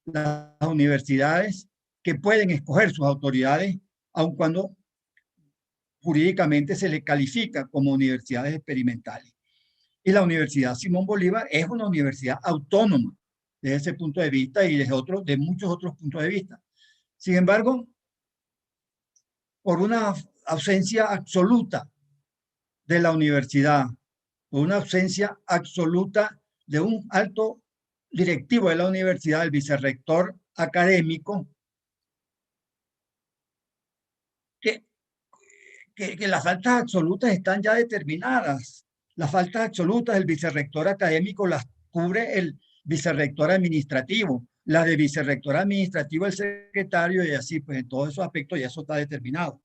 las universidades que pueden escoger sus autoridades, aun cuando jurídicamente se le califica como universidades experimentales. Y la Universidad Simón Bolívar es una universidad autónoma desde ese punto de vista y de muchos otros puntos de vista. Sin embargo, por una ausencia absoluta de la universidad, por una ausencia absoluta de un alto directivo de la universidad, el vicerrector académico, que las faltas absolutas están ya determinadas. Las faltas absolutas del vicerrector académico las cubre vicerrector administrativo, la de vicerrector administrativo el secretario, y así, pues en todos esos aspectos ya eso está determinado.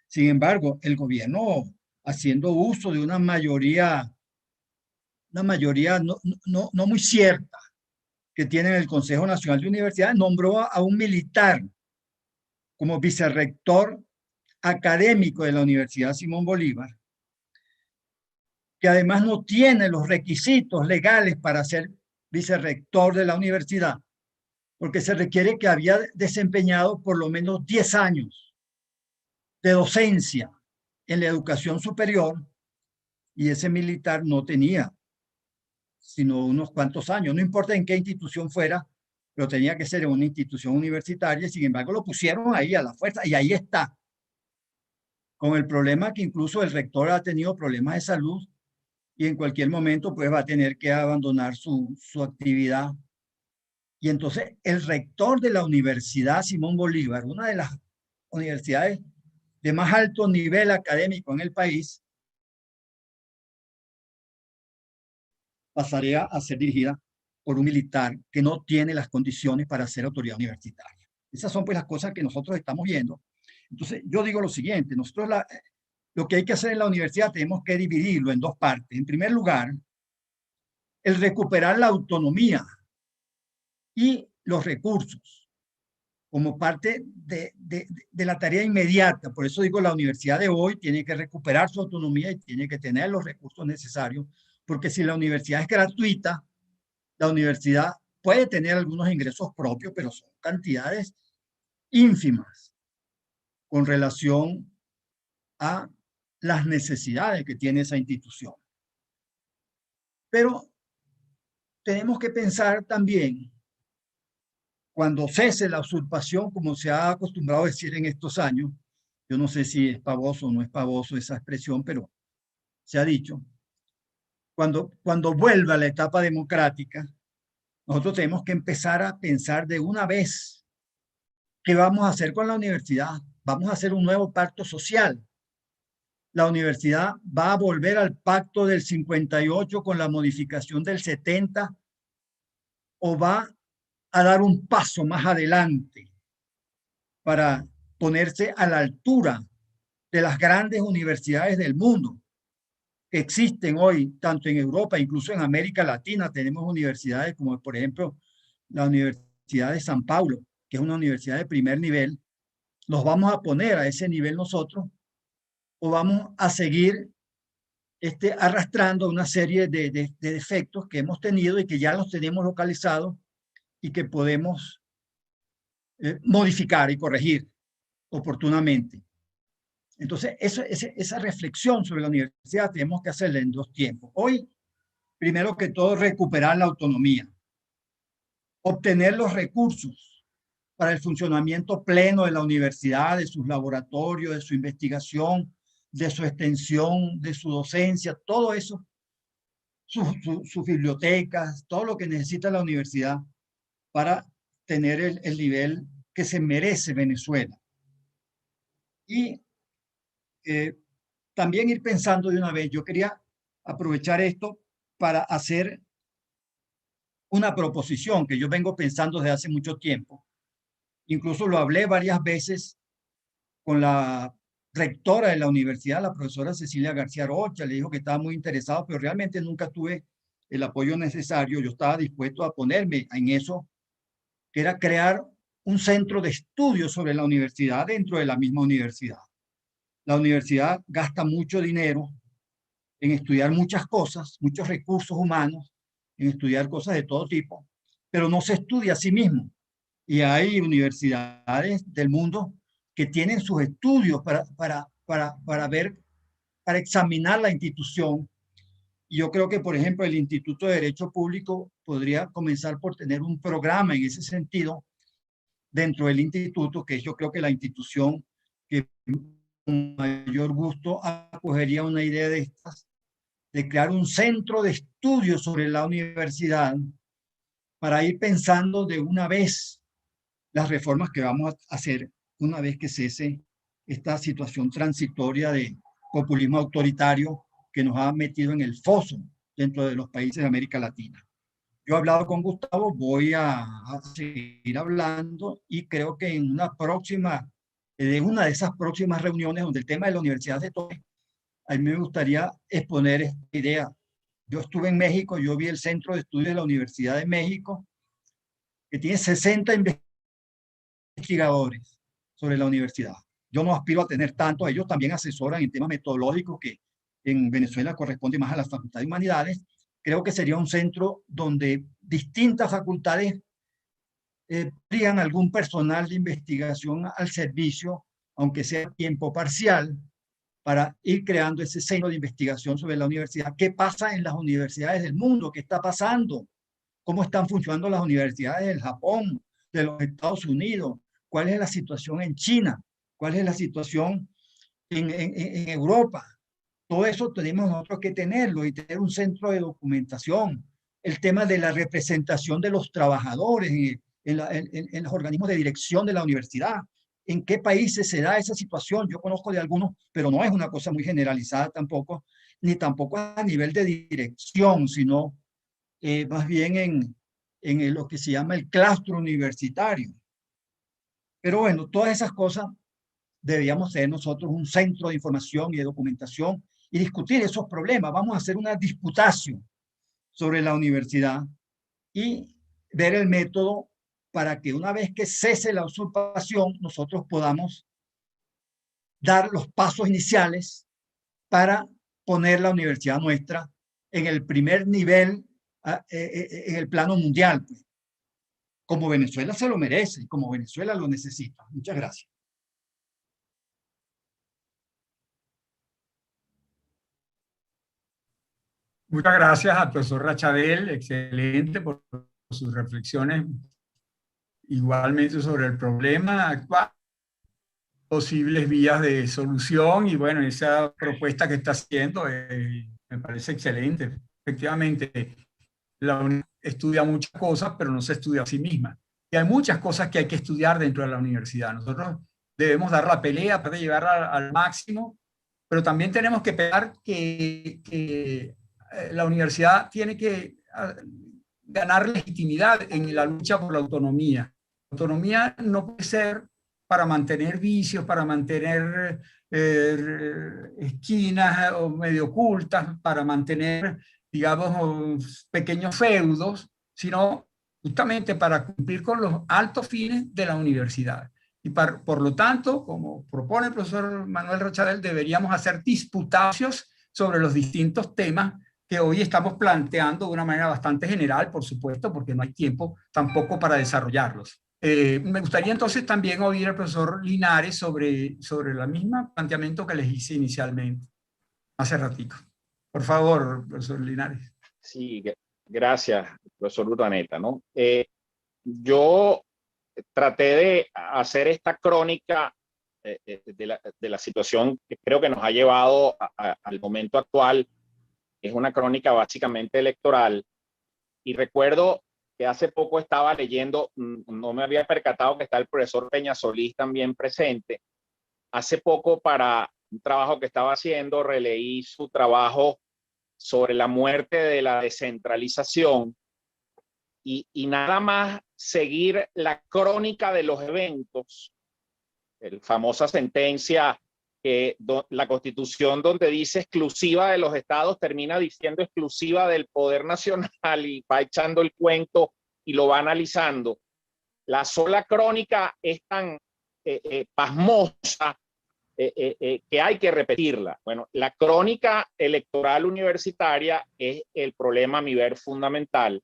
Sin embargo, el gobierno, haciendo uso de una mayoría no muy cierta que tiene el Consejo Nacional de Universidades, nombró a un militar como vicerrector académico de la Universidad Simón Bolívar, que además no tiene los requisitos legales para ser vicerrector de la universidad, porque se requiere que había desempeñado por lo menos 10 años de docencia en la educación superior, y ese militar no tenía sino unos cuantos años, no importa en qué institución fuera, pero tenía que ser en una institución universitaria, y sin embargo lo pusieron ahí a la fuerza, y ahí está, con el problema que incluso el rector ha tenido problemas de salud, y en cualquier momento pues va a tener que abandonar su actividad. Y entonces el rector de la Universidad Simón Bolívar, una de las universidades de más alto nivel académico en el país, pasaría a ser dirigida por un militar que no tiene las condiciones para ser autoridad universitaria. Esas son pues las cosas que nosotros estamos viendo. Entonces yo digo lo siguiente, nosotros lo que hay que hacer en la universidad tenemos que dividirlo en dos partes. En primer lugar, el recuperar la autonomía y los recursos como parte de la tarea inmediata. Por eso digo, la universidad de hoy tiene que recuperar su autonomía y tiene que tener los recursos necesarios, porque si la universidad es gratuita, la universidad puede tener algunos ingresos propios, pero son cantidades ínfimas con relación a las necesidades que tiene esa institución. Pero tenemos que pensar también, cuando cese la usurpación, como se ha acostumbrado a decir en estos años, yo no sé si es pavoso o no es pavoso esa expresión, pero se ha dicho, cuando vuelva la etapa democrática, nosotros tenemos que empezar a pensar de una vez qué vamos a hacer con la universidad. Vamos a hacer un nuevo pacto social. La universidad va a volver al pacto del 58 con la modificación del 70, o va a dar un paso más adelante para ponerse a la altura de las grandes universidades del mundo que existen hoy, tanto en Europa, incluso en América Latina. Tenemos universidades como, por ejemplo, la Universidad de San Paulo, que es una universidad de primer nivel. ¿Nos vamos a poner a ese nivel nosotros o vamos a seguir arrastrando una serie de defectos que hemos tenido y que ya los tenemos localizados y que podemos modificar y corregir oportunamente? Entonces, esa reflexión sobre la universidad tenemos que hacerla en dos tiempos. Hoy, primero que todo, recuperar la autonomía, obtener los recursos para el funcionamiento pleno de la universidad, de sus laboratorios, de su investigación, de su extensión, de su docencia, todo eso, sus bibliotecas, todo lo que necesita la universidad para tener el nivel que se merece Venezuela. Y también ir pensando de una vez, yo quería aprovechar esto para hacer una proposición que yo vengo pensando desde hace mucho tiempo. Incluso lo hablé varias veces con la rectora de la universidad, la profesora Cecilia García Rocha. Le dijo que estaba muy interesado, pero realmente nunca tuve el apoyo necesario. Yo estaba dispuesto a ponerme en eso, que era crear un centro de estudios sobre la universidad dentro de la misma universidad. La universidad gasta mucho dinero en estudiar muchas cosas, muchos recursos humanos, en estudiar cosas de todo tipo, pero no se estudia a sí mismo. Y hay universidades del mundo que tienen sus estudios para ver, para examinar la institución. Y yo creo que, por ejemplo, el Instituto de Derecho Público podría comenzar por tener un programa en ese sentido dentro del instituto, que yo creo que la institución que con mayor gusto acogería una idea de estas, de crear un centro de estudios sobre la universidad para ir pensando de una vez las reformas que vamos a hacer una vez que cese esta situación transitoria de populismo autoritario que nos ha metido en el foso dentro de los países de América Latina. Yo he hablado con Gustavo, voy a seguir hablando y creo que en una de esas próximas reuniones donde el tema de la Universidad se toque, a mí me gustaría exponer esta idea. Yo estuve en México, yo vi el Centro de Estudios de la Universidad de México, que tiene 60 investigadores sobre la universidad. Yo no aspiro a tener tantos, ellos también asesoran en temas metodológicos que en Venezuela corresponde más a la Facultad de Humanidades. Creo que sería un centro donde distintas facultades tendrían algún personal de investigación al servicio, aunque sea a tiempo parcial, para ir creando ese centro de investigación sobre la universidad. ¿Qué pasa en las universidades del mundo? ¿Qué está pasando? ¿Cómo están funcionando las universidades del Japón, de los Estados Unidos? ¿Cuál es la situación en China? ¿Cuál es la situación en Europa? Todo eso tenemos nosotros que tenerlo y tener un centro de documentación. El tema de la representación de los trabajadores en los organismos de dirección de la universidad. ¿En qué países se da esa situación? Yo conozco de algunos, pero no es una cosa muy generalizada tampoco, ni tampoco a nivel de dirección, sino más bien en lo que se llama el claustro universitario. Pero bueno, todas esas cosas deberíamos ser nosotros un centro de información y de documentación y discutir esos problemas. Vamos a hacer una disputación sobre la universidad y ver el método para que una vez que cese la usurpación, nosotros podamos dar los pasos iniciales para poner la universidad nuestra en el primer nivel en el plano mundial, pues, como Venezuela se lo merece, como Venezuela lo necesita. Muchas gracias. Muchas gracias al profesor Rachabel, excelente por sus reflexiones igualmente sobre el problema actual, posibles vías de solución y bueno, esa propuesta que está haciendo me parece excelente. Efectivamente, la universidad estudia muchas cosas, pero no se estudia a sí misma. Y hay muchas cosas que hay que estudiar dentro de la universidad. Nosotros debemos dar la pelea para llegar al máximo, pero también tenemos que pensar que la universidad tiene que ganar legitimidad en la lucha por la autonomía. La autonomía no puede ser para mantener vicios, para mantener esquinas o medio ocultas, para mantener, digamos, pequeños feudos, sino justamente para cumplir con los altos fines de la universidad. Y por lo tanto, como propone el profesor Manuel Rachabel, deberíamos hacer disputacios sobre los distintos temas que hoy estamos planteando de una manera bastante general, por supuesto, porque no hay tiempo tampoco para desarrollarlos. Me gustaría entonces también oír al profesor Linares sobre el mismo planteamiento que les hice inicialmente, hace ratito. Por favor, profesor Linares. Sí, gracias, profesor Urdaneta, ¿no? Yo traté de hacer esta crónica de la situación que creo que nos ha llevado al momento actual. Es una crónica básicamente electoral. Y recuerdo que hace poco estaba leyendo, no me había percatado que está el profesor Peña Solís también presente. Hace poco, para un trabajo que estaba haciendo, releí su trabajo sobre la muerte de la descentralización y nada más seguir la crónica de los eventos, la famosa sentencia que la Constitución donde dice exclusiva de los estados termina diciendo exclusiva del poder nacional y va echando el cuento y lo va analizando. La sola crónica es tan pasmosa que hay que repetirla. Bueno, la crónica electoral universitaria es el problema a mi ver fundamental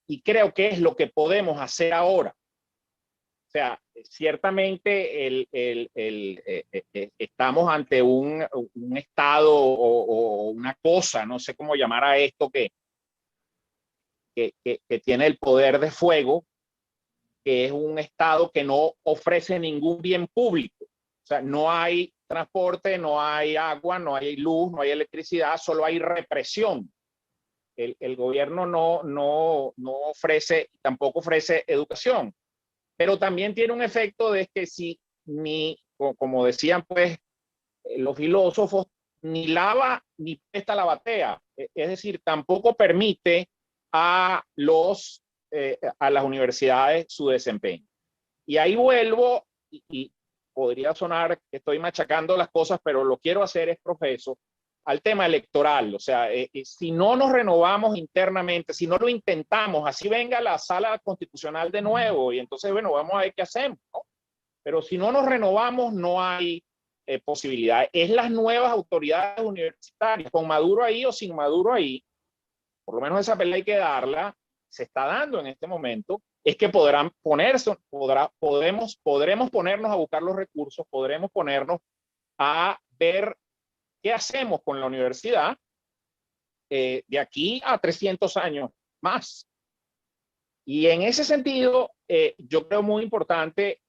y creo que es lo que podemos hacer ahora. O sea, ciertamente estamos ante un estado o una cosa, no sé cómo llamar a esto, que tiene el poder de fuego, que es un estado que no ofrece ningún bien público. O sea, no hay transporte, no hay agua, no hay luz, no hay electricidad, solo hay represión. El gobierno no ofrece, tampoco ofrece educación. Pero también tiene un efecto de que si como decían pues los filósofos, ni lava ni presta la batea. Es decir, tampoco permite a las universidades su desempeño. Y ahí vuelvo, y podría sonar que estoy machacando las cosas, pero lo quiero hacer es profeso, al tema electoral. O sea, si no nos renovamos internamente, si no lo intentamos, así venga la sala constitucional de nuevo, y entonces, bueno, vamos a ver qué hacemos, ¿no? Pero si no nos renovamos, no hay posibilidad. Es las nuevas autoridades universitarias, con Maduro ahí o sin Maduro ahí, por lo menos esa pelea hay que darla, se está dando en este momento, es que podrán ponerse, podremos ponernos a buscar los recursos, podremos ponernos a ver qué hacemos con la universidad de aquí a 300 años más. Y en ese sentido, yo creo muy importante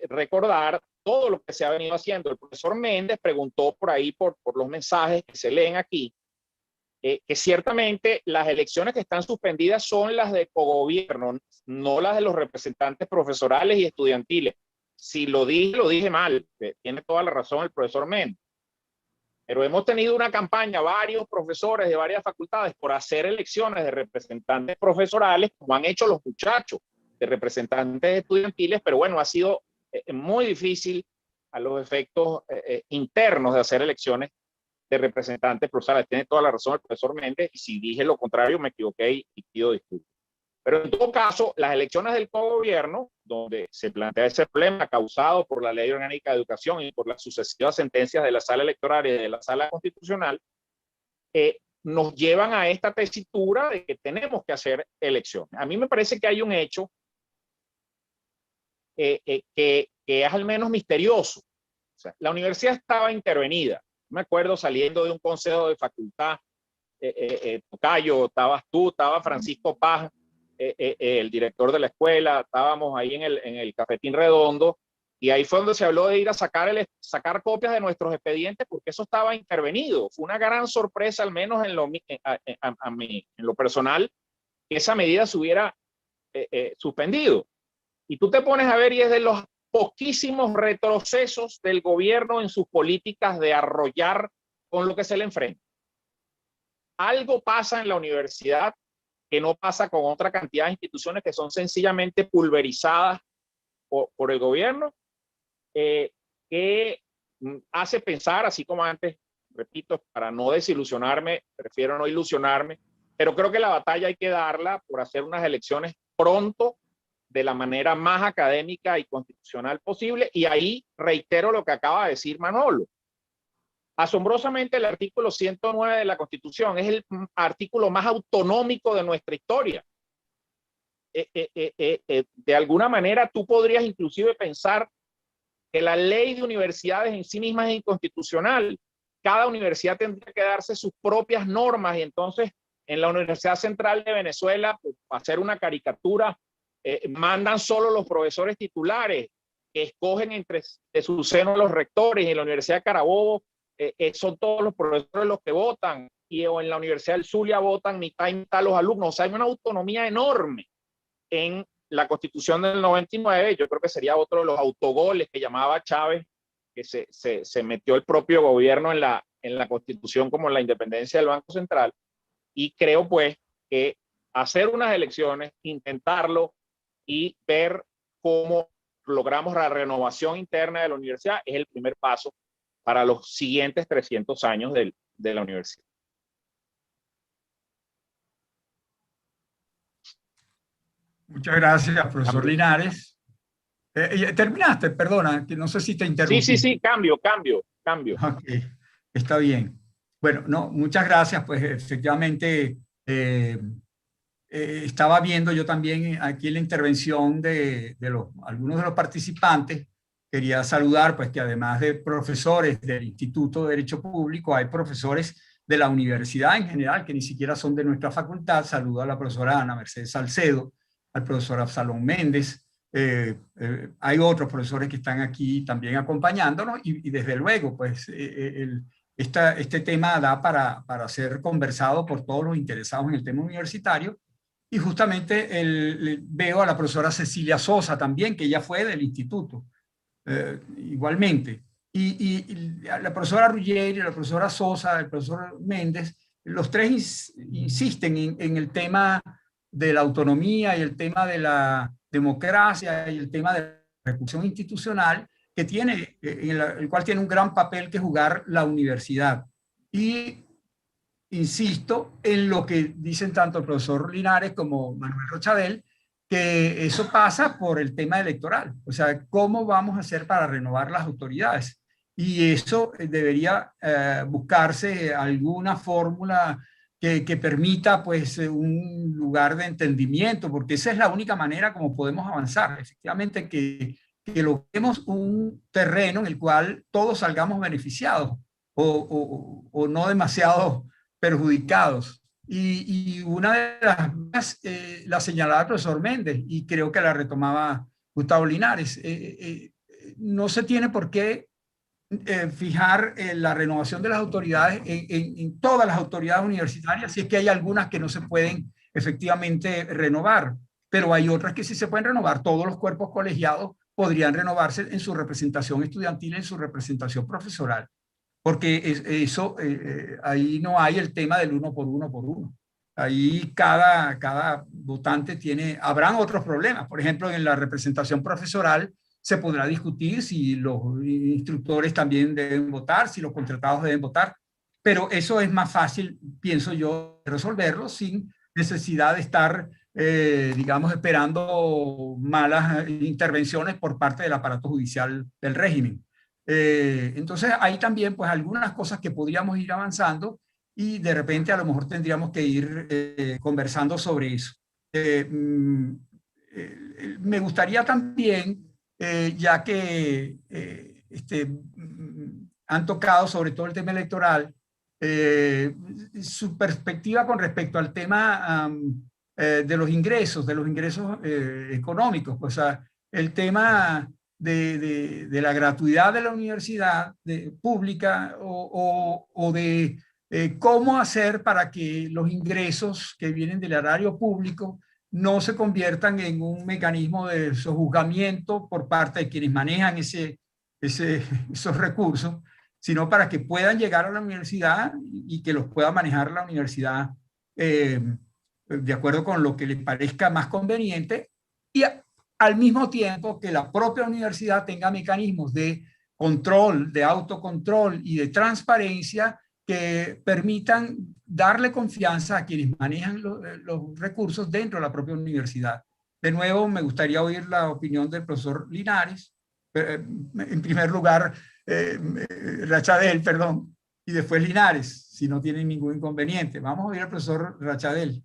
recordar todo lo que se ha venido haciendo. El profesor Méndez preguntó por ahí, por los mensajes que se leen aquí, que ciertamente las elecciones que están suspendidas son las de cogobierno, no las de los representantes profesorales y estudiantiles. Si lo dije mal, tiene toda la razón el profesor Méndez. Pero hemos tenido una campaña, varios profesores de varias facultades, por hacer elecciones de representantes profesorales, como han hecho los muchachos de representantes estudiantiles, pero bueno, ha sido muy difícil a los efectos internos de hacer elecciones de representantes profesionales. Tiene toda la razón el profesor Méndez, y si dije lo contrario me equivoqué y pido disculpas. Pero en todo caso, las elecciones del cogobierno, donde se plantea ese problema causado por la Ley Orgánica de Educación y por las sucesivas sentencias de la Sala Electoral y de la Sala Constitucional, nos llevan a esta tesitura de que tenemos que hacer elecciones. A mí me parece que hay un hecho que es al menos misterioso. O sea, la universidad estaba intervenida. Me acuerdo saliendo de un consejo de facultad, Tocayo, estabas tú, estaba Francisco Paz, el director de la escuela, estábamos ahí en el cafetín redondo, y ahí fue donde se habló de ir a sacar copias de nuestros expedientes, porque eso estaba intervenido. Fue una gran sorpresa, al menos en lo personal, que esa medida se hubiera suspendido. Y tú te pones a ver, y es de los poquísimos retrocesos del gobierno en sus políticas de arrollar con lo que se le enfrenta. Algo pasa en la universidad que no pasa con otra cantidad de instituciones que son sencillamente pulverizadas por el gobierno, que hace pensar, así como antes, repito, para no desilusionarme, prefiero no ilusionarme, pero creo que la batalla hay que darla por hacer unas elecciones pronto, de la manera más académica y constitucional posible, y ahí reitero lo que acaba de decir Manolo. Asombrosamente, el artículo 109 de la Constitución es el artículo más autonómico de nuestra historia. De alguna manera, tú podrías inclusive pensar que la ley de universidades en sí misma es inconstitucional. Cada universidad tendría que darse sus propias normas, y entonces en la Universidad Central de Venezuela, pues, para hacer una caricatura, mandan solo los profesores titulares, que escogen entre de su seno los rectores. En la Universidad de Carabobo son todos los profesores los que votan, o en la Universidad del Zulia votan mitad y mitad los alumnos. O sea, hay una autonomía enorme en la Constitución del 99. Yo creo que sería otro de los autogoles que llamaba Chávez, que se metió el propio gobierno en la Constitución, como en la independencia del Banco Central. Y creo pues que hacer unas elecciones, intentarlo y ver cómo logramos la renovación interna de la universidad es el primer paso para los siguientes 300 años de la universidad. Muchas gracias, profesor Linares. Terminaste, perdona, que no sé si te interrumpí. Sí, cambio. Okay, está bien. Bueno, no, muchas gracias, pues efectivamente estaba viendo yo también aquí la intervención de algunos de los participantes. Quería saludar, pues, que además de profesores del Instituto de Derecho Público, hay profesores de la universidad en general, que ni siquiera son de nuestra facultad. Saludo a la profesora Ana Mercedes Salcedo, al profesor Absalón Méndez. Hay otros profesores que están aquí también acompañándonos, y desde luego, pues, este tema da para ser conversado por todos los interesados en el tema universitario. Y justamente veo a la profesora Cecilia Sosa también, que ella fue del instituto, igualmente. Y la profesora Ruggeri, la profesora Sosa, el profesor Méndez, los tres insisten en el tema de la autonomía y el tema de la democracia y el tema de la recursión institucional que tiene, en el cual tiene un gran papel que jugar la universidad. Y insisto en lo que dicen tanto el profesor Linares como Manuel Rochabel, que eso pasa por el tema electoral. O sea, ¿cómo vamos a hacer para renovar las autoridades? Y eso debería buscarse alguna fórmula que permita pues un lugar de entendimiento, porque esa es la única manera como podemos avanzar. Efectivamente, que logremos un terreno en el cual todos salgamos beneficiados o no demasiado perjudicados. Y una de las la señalaba el profesor Méndez y creo que la retomaba Gustavo Linares. No se tiene por qué fijar la renovación de las autoridades en todas las autoridades universitarias, si es que hay algunas que no se pueden efectivamente renovar, pero hay otras que sí se pueden renovar. Todos los cuerpos colegiados podrían renovarse en su representación estudiantil, en su representación profesoral, porque eso, ahí no hay el tema del uno por uno por uno. Ahí cada votante tiene, habrán otros problemas. Por ejemplo, en la representación profesoral se podrá discutir si los instructores también deben votar, si los contratados deben votar, pero eso es más fácil, pienso yo, resolverlo sin necesidad de estar, digamos, esperando malas intervenciones por parte del aparato judicial del régimen. Entonces, hay también pues algunas cosas que podríamos ir avanzando y de repente a lo mejor tendríamos que ir conversando sobre eso. Me gustaría también, ya que han tocado sobre todo el tema electoral, su perspectiva con respecto al tema de los ingresos económicos, o sea, el tema de la gratuidad de la universidad pública o de cómo hacer para que los ingresos que vienen del erario público no se conviertan en un mecanismo de sojuzgamiento por parte de quienes manejan esos recursos, sino para que puedan llegar a la universidad y que los pueda manejar la universidad de acuerdo con lo que les parezca más conveniente y al mismo tiempo que la propia universidad tenga mecanismos de control, de autocontrol y de transparencia que permitan darle confianza a quienes manejan los recursos dentro de la propia universidad. De nuevo, me gustaría oír la opinión del profesor Linares, en primer lugar, Rachadel, perdón, y después Linares, si no tienen ningún inconveniente. Vamos a oír al profesor Rachadel.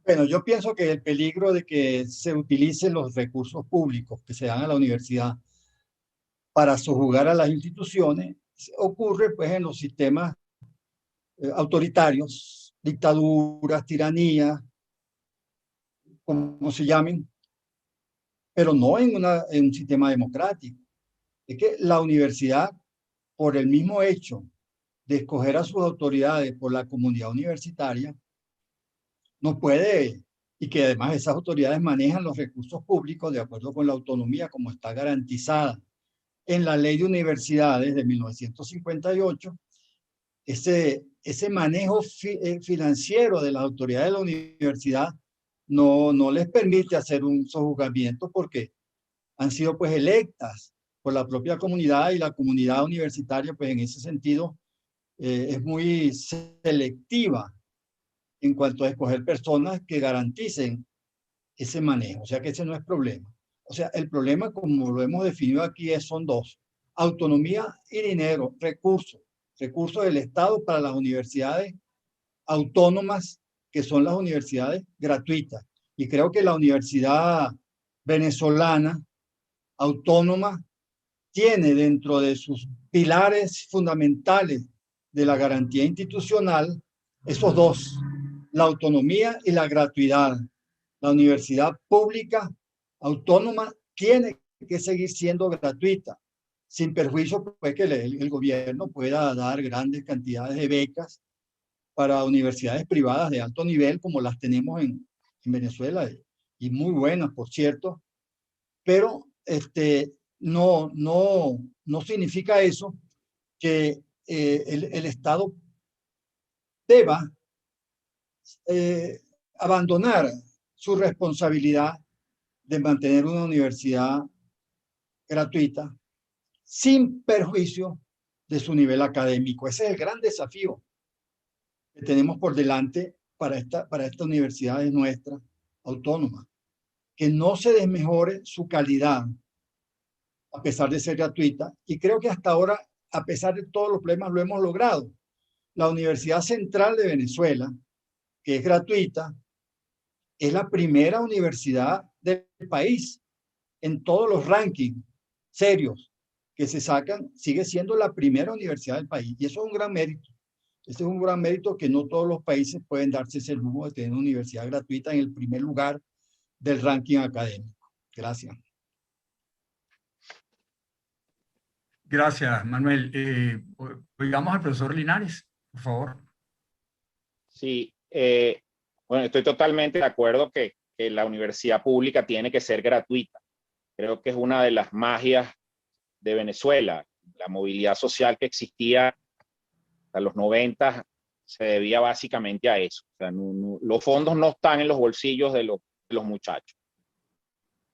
Bueno, yo pienso que el peligro de que se utilicen los recursos públicos que se dan a la universidad para sojuzgar a las instituciones ocurre pues en los sistemas autoritarios, dictaduras, tiranías, como se llamen, pero no en un sistema democrático. Es que la universidad, por el mismo hecho de escoger a sus autoridades por la comunidad universitaria, no puede, y que además esas autoridades manejan los recursos públicos de acuerdo con la autonomía como está garantizada en la Ley de Universidades de 1958, ese manejo financiero de las autoridades de la universidad no les permite hacer un sojuzgamiento porque han sido pues electas por la propia comunidad y la comunidad universitaria pues en ese sentido es muy selectiva en cuanto a escoger personas que garanticen ese manejo. O sea que ese no es problema. O sea, el problema, como lo hemos definido aquí, son dos: autonomía y dinero, recursos del Estado para las universidades autónomas, que son las universidades gratuitas. Y creo que la universidad venezolana autónoma tiene dentro de sus pilares fundamentales de la garantía institucional esos dos: la autonomía y la gratuidad. La universidad pública autónoma tiene que seguir siendo gratuita, sin perjuicio pues que el gobierno pueda dar grandes cantidades de becas para universidades privadas de alto nivel, como las tenemos en Venezuela, y muy buenas, por cierto, pero no significa eso que el Estado deba abandonar su responsabilidad de mantener una universidad gratuita sin perjuicio de su nivel académico. Ese es el gran desafío que tenemos por delante para esta universidad nuestra, autónoma. Que no se desmejore su calidad, a pesar de ser gratuita. Y creo que hasta ahora, a pesar de todos los problemas, lo hemos logrado. La Universidad Central de Venezuela, que es gratuita, es la primera universidad del país en todos los rankings serios que se sacan, sigue siendo la primera universidad del país. Y eso es un gran mérito. Este es un gran mérito que no todos los países pueden darse ese lujo de tener una universidad gratuita en el primer lugar del ranking académico. Gracias. Gracias, Manuel. Oigamos al profesor Linares, por favor. Sí, bueno, estoy totalmente de acuerdo que la universidad pública tiene que ser gratuita. Creo que es una de las magias de Venezuela. La movilidad social que existía hasta los 90 se debía básicamente a eso. O sea, los fondos no están en los bolsillos de los muchachos.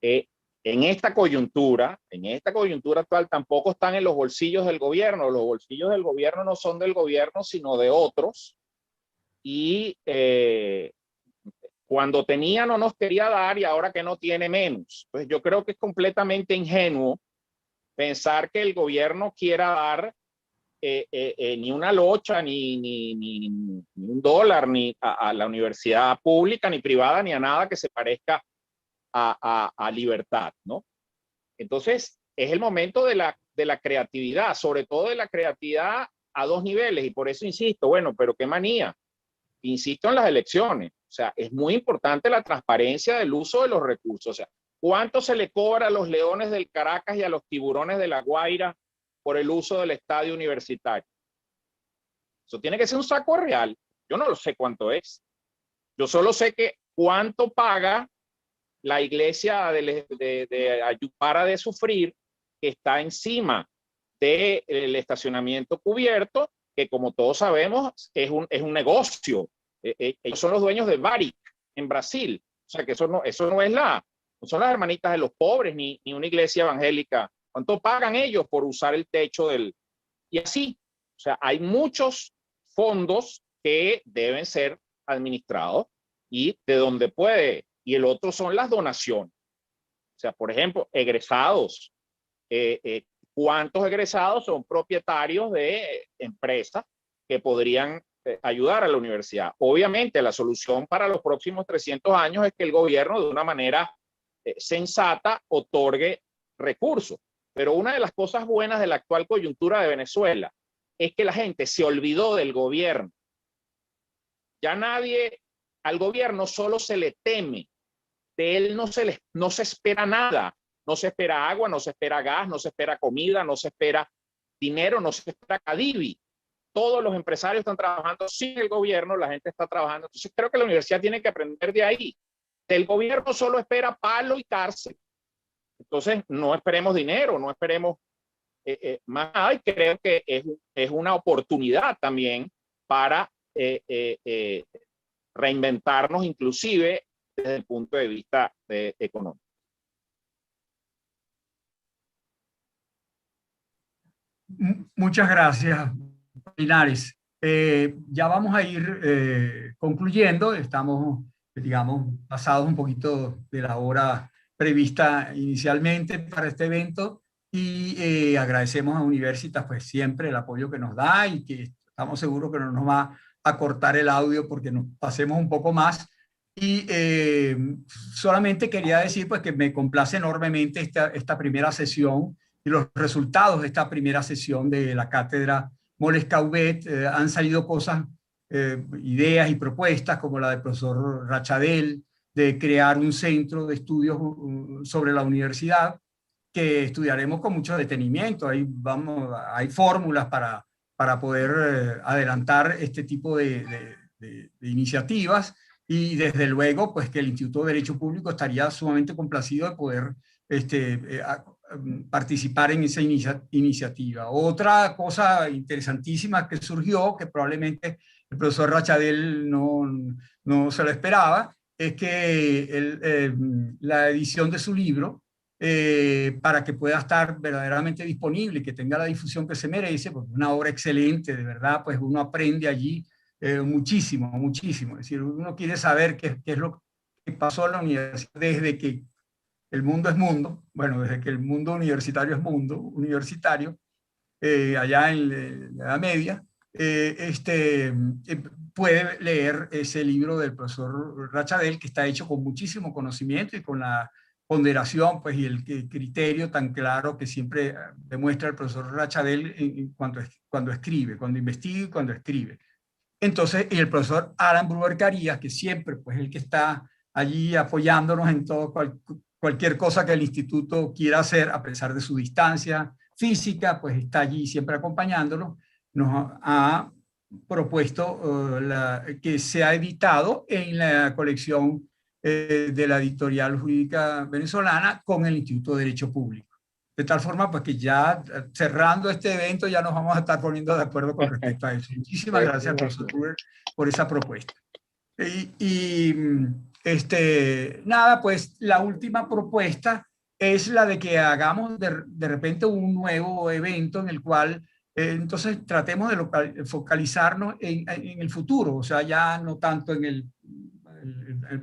En esta coyuntura actual tampoco están en los bolsillos del gobierno. Los bolsillos del gobierno no son del gobierno, sino de otros. Y cuando tenía no nos quería dar y ahora que no tiene menos. Pues yo creo que es completamente ingenuo pensar que el gobierno quiera dar ni una locha, ni un dólar ni a la universidad pública, ni privada, ni a nada que se parezca a libertad, ¿no? Entonces, es el momento de la creatividad, sobre todo de la creatividad a dos niveles, y por eso insisto, bueno, pero qué manía. Insisto en las elecciones, o sea, es muy importante la transparencia del uso de los recursos, o sea, ¿cuánto se le cobra a los Leones del Caracas y a los Tiburones de La Guaira por el uso del estadio universitario? Eso tiene que ser un saco real. Yo no lo sé cuánto es. Yo solo sé que cuánto paga la iglesia de Ayupara de Sufrir, que está encima del estacionamiento cubierto, que como todos sabemos es un negocio. Ellos son los dueños de Varig en Brasil. O sea que eso no son las hermanitas de los pobres ni una iglesia evangélica. ¿Cuánto pagan ellos por usar el techo del...? Y así, o sea, hay muchos fondos que deben ser administrados y de donde puede. Y el otro son las donaciones. O sea, por ejemplo, egresados. ¿Cuántos egresados son propietarios de empresas que podrían ayudar a la universidad? Obviamente, la solución para los próximos 300 años es que el gobierno, de una manera sensata, otorgue recursos. Pero una de las cosas buenas de la actual coyuntura de Venezuela es que la gente se olvidó del gobierno. Ya al gobierno solo se le teme. De él no se espera nada. No se espera agua, no se espera gas, no se espera comida, no se espera dinero, no se espera Cadivi. Todos los empresarios están trabajando sin el gobierno, la gente está trabajando. Entonces creo que la universidad tiene que aprender de ahí. Del gobierno solo espera palo y cárcel. Entonces no esperemos dinero, no esperemos más nada, y creo que es una oportunidad también para reinventarnos inclusive desde el punto de vista económico. Muchas gracias, Linares. Ya vamos a ir concluyendo. Estamos, digamos, pasados un poquito de la hora prevista inicialmente para este evento y agradecemos a Universitas pues siempre el apoyo que nos da y que estamos seguros que no nos va a cortar el audio porque nos pasemos un poco más. Y solamente quería decir pues que me complace enormemente esta primera sesión y los resultados de esta primera sesión de la cátedra Moles Caubet. Han salido cosas, ideas y propuestas como la del profesor Rachadel, de crear un centro de estudios sobre la universidad que estudiaremos con mucho detenimiento. Hay fórmulas para poder adelantar este tipo de iniciativas, y desde luego pues que el Instituto de Derecho Público estaría sumamente complacido de poder participar en esa iniciativa. Otra cosa interesantísima que surgió, que probablemente el profesor Rachadel no se lo esperaba, es que la edición de su libro, para que pueda estar verdaderamente disponible y que tenga la difusión que se merece, pues una obra excelente, de verdad, pues uno aprende allí muchísimo, muchísimo. Es decir, uno quiere saber qué es lo que pasó en la universidad desde que el mundo es mundo, bueno, desde que el mundo universitario es mundo universitario, allá en la Edad Media, puede leer ese libro del profesor Rachadel, que está hecho con muchísimo conocimiento y con la ponderación pues, y el criterio tan claro que siempre demuestra el profesor Rachadel cuando escribe, cuando investiga y cuando escribe. Entonces, y el profesor Alan Brewer Carías, que siempre pues el que está allí apoyándonos en todo, cualquier cosa que el instituto quiera hacer, a pesar de su distancia física, pues está allí siempre acompañándonos, nos ha propuesto que sea editado en la colección de la editorial jurídica venezolana con el Instituto de Derecho Público. De tal forma, pues que ya cerrando este evento ya nos vamos a estar poniendo de acuerdo con respecto a eso. Muchísimas gracias, profesor Brewer, por esa propuesta. Nada, pues la última propuesta es la de que hagamos de repente un nuevo evento en el cual entonces tratemos de focalizarnos en el futuro, o sea, ya no tanto en el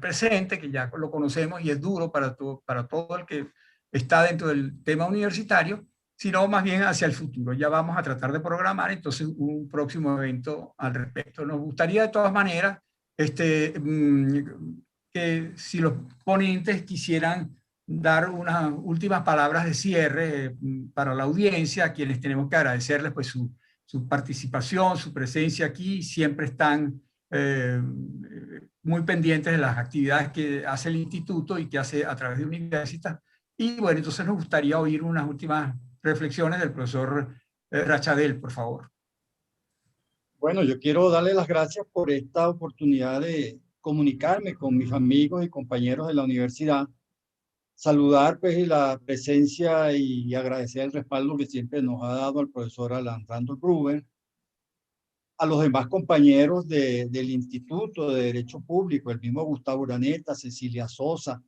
presente, que ya lo conocemos y es duro para todo el que está dentro del tema universitario, sino más bien hacia el futuro. Ya vamos a tratar de programar entonces un próximo evento al respecto. Nos gustaría de todas maneras que si los ponentes quisieran dar unas últimas palabras de cierre para la audiencia, a quienes tenemos que agradecerles pues su participación, su presencia aquí, siempre están muy pendientes de las actividades que hace el instituto y que hace a través de Universitas. Y bueno, entonces nos gustaría oír unas últimas reflexiones del profesor Rachadel, por favor. Bueno, yo quiero darle las gracias por esta oportunidad de comunicarme con mis amigos y compañeros de la universidad, saludar pues la presencia y agradecer el respaldo que siempre nos ha dado el profesor Alan Randall Brewer, a los demás compañeros del Instituto de Derecho Público, el mismo Gustavo Urdaneta, Cecilia Sosa,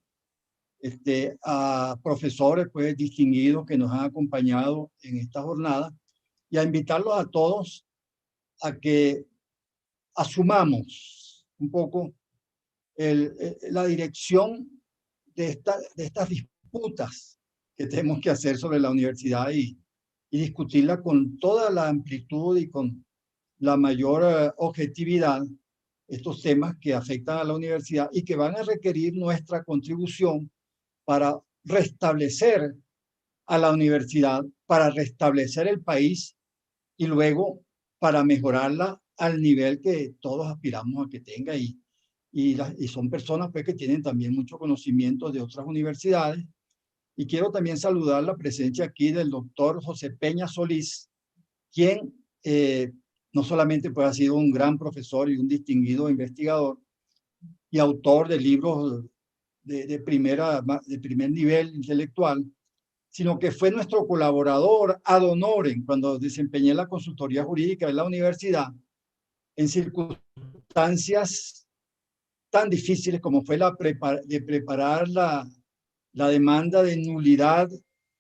a profesores pues distinguidos que nos han acompañado en esta jornada, y a invitarlos a todos a que asumamos un poco la dirección de estas disputas que tenemos que hacer sobre la universidad y discutirla con toda la amplitud y con la mayor objetividad, estos temas que afectan a la universidad y que van a requerir nuestra contribución para restablecer a la universidad, para restablecer el país y luego para mejorarla al nivel que todos aspiramos a que tenga. Y son personas pues, que tienen también mucho conocimiento de otras universidades. Y quiero también saludar la presencia aquí del doctor José Peña Solís, quien no solamente pues, ha sido un gran profesor y un distinguido investigador y autor de libros de primer nivel intelectual, sino que fue nuestro colaborador ad honorem cuando desempeñé la consultoría jurídica de la universidad en circunstancias tan difíciles como fue de preparar la demanda de nulidad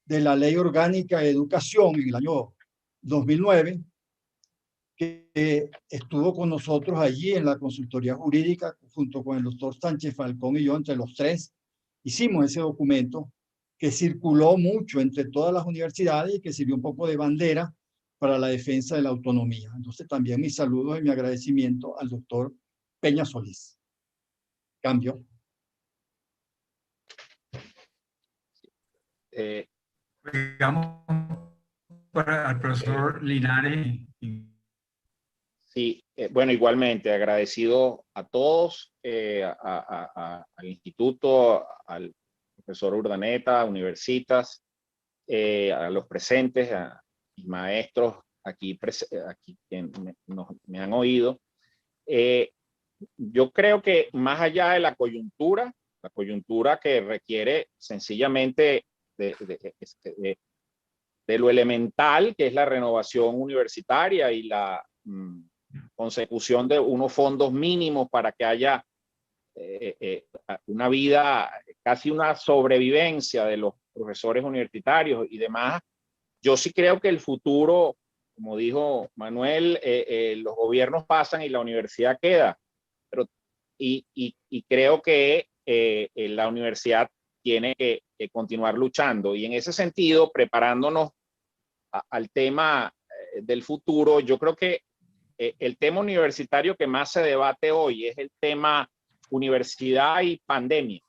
de la Ley Orgánica de Educación en el año 2009, que estuvo con nosotros allí en la consultoría jurídica junto con el doctor Sánchez Falcón y yo, entre los tres, hicimos ese documento que circuló mucho entre todas las universidades y que sirvió un poco de bandera para la defensa de la autonomía. Entonces también mis saludos y mi agradecimiento al doctor Peña Solís. Cambio. Digamos al profesor Linares. Sí, bueno, igualmente agradecido a todos, al instituto, al profesor Urdaneta, a Universitas, a los presentes, a mis maestros aquí que me han oído. Yo creo que más allá de la coyuntura que requiere sencillamente de lo elemental, que es la renovación universitaria y la consecución de unos fondos mínimos para que haya una vida, casi una sobrevivencia de los profesores universitarios y demás. Yo sí creo que el futuro, como dijo Manuel, los gobiernos pasan y la universidad queda, pero, y creo que la universidad tiene que continuar luchando, y en ese sentido, preparándonos al tema del futuro, yo creo que el tema universitario que más se debate hoy es el tema universidad y pandemia.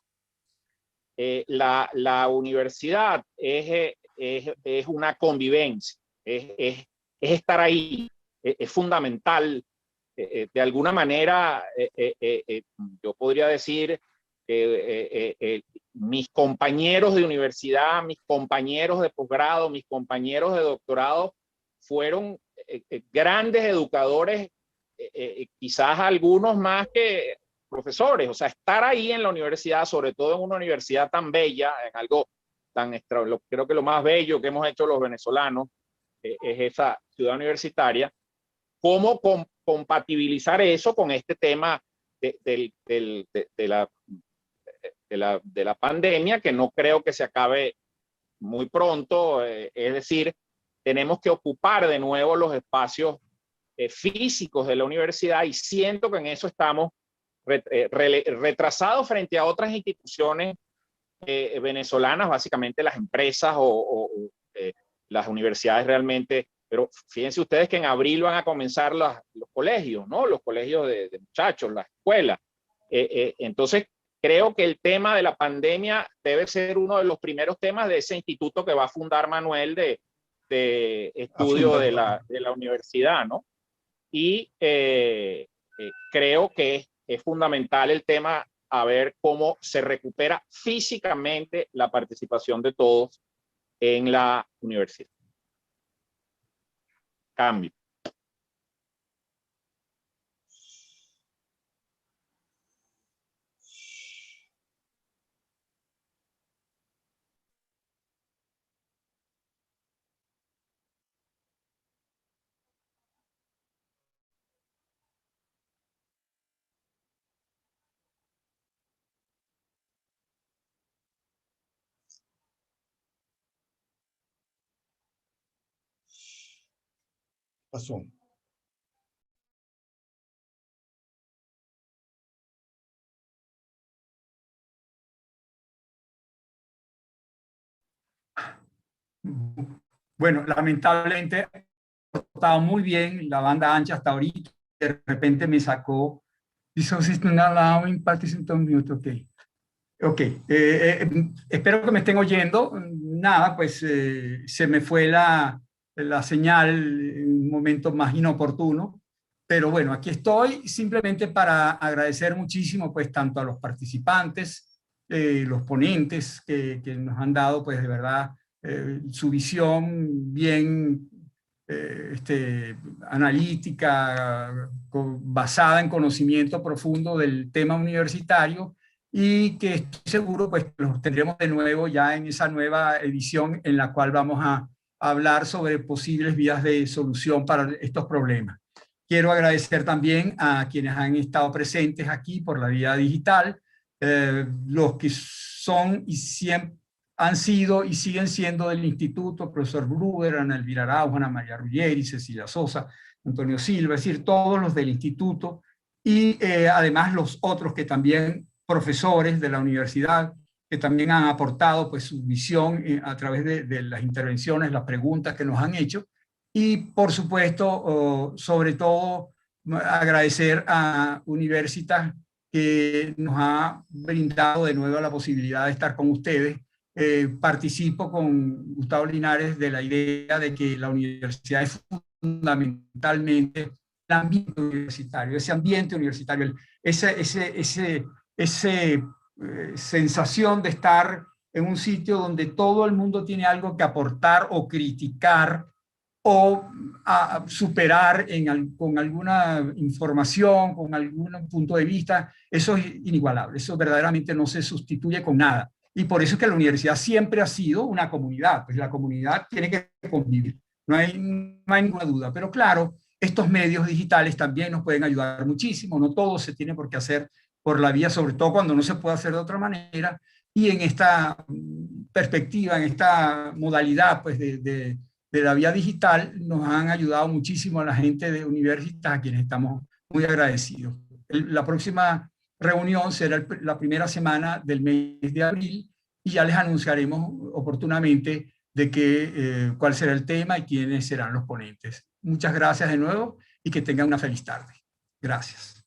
La universidad es una convivencia, es estar ahí, es fundamental. De alguna manera, yo podría decir que mis compañeros de universidad, mis compañeros de posgrado, mis compañeros de doctorado fueron grandes educadores, quizás algunos más que profesores. O sea, estar ahí en la universidad, sobre todo en una universidad tan bella, en algo tan extra, creo que lo más bello que hemos hecho los venezolanos es esa ciudad universitaria. ¿Cómo compatibilizar eso con este tema de la pandemia, que no creo que se acabe muy pronto? Es decir, tenemos que ocupar de nuevo los espacios físicos de la universidad, y siento que en eso estamos retrasados frente a otras instituciones venezolanas, básicamente las empresas o las universidades realmente. Pero fíjense ustedes que en abril van a comenzar los colegios, ¿no? Los colegios de muchachos, las escuelas. Entonces, creo que el tema de la pandemia debe ser uno de los primeros temas de ese instituto que va a fundar Manuel de estudio de la universidad, ¿no? Y creo que es fundamental el tema, a ver cómo se recupera físicamente la participación de todos en la universidad. Cambio. Pasó. Bueno, lamentablemente estaba muy bien la banda ancha hasta ahorita. De repente me sacó. Ok, espero que me estén oyendo. Nada, pues se me fue la señal en un momento más inoportuno. Pero bueno, aquí estoy simplemente para agradecer muchísimo, pues, tanto a los participantes, los ponentes que nos han dado, pues, de verdad, su visión bien analítica, basada en conocimiento profundo del tema universitario, y que estoy seguro pues los tendremos de nuevo ya en esa nueva edición en la cual vamos a hablar sobre posibles vías de solución para estos problemas. Quiero agradecer también a quienes han estado presentes aquí por la vía digital, los que son y siempre han sido y siguen siendo del Instituto, profesor Bruder, Ana Elvira Araujo, Ana María Ruggeri, Cecilia Sosa, Antonio Silva, es decir, todos los del Instituto, y además los otros que también, profesores de la universidad, que también han aportado pues su visión a través de las intervenciones, las preguntas que nos han hecho, y por supuesto, sobre todo, agradecer a Universitas, que nos ha brindado de nuevo la posibilidad de estar con ustedes. Participo con Gustavo Linares de la idea de que la universidad es fundamentalmente el ambiente universitario, ese ambiente universitario, esa sensación de estar en un sitio donde todo el mundo tiene algo que aportar o criticar o a superar con alguna información, con algún punto de vista. Eso es inigualable, eso verdaderamente no se sustituye con nada. Y por eso es que la universidad siempre ha sido una comunidad, pues la comunidad tiene que convivir, no hay ninguna duda. Pero claro, estos medios digitales también nos pueden ayudar muchísimo, no todo se tiene por qué hacer por la vía, sobre todo cuando no se puede hacer de otra manera, y en esta perspectiva, en esta modalidad pues, de la vía digital, nos han ayudado muchísimo a la gente de Universitas, a quienes estamos muy agradecidos. La próxima reunión será la primera semana del mes de abril y ya les anunciaremos oportunamente de cuál será el tema y quiénes serán los ponentes. Muchas gracias de nuevo y que tengan una feliz tarde. Gracias.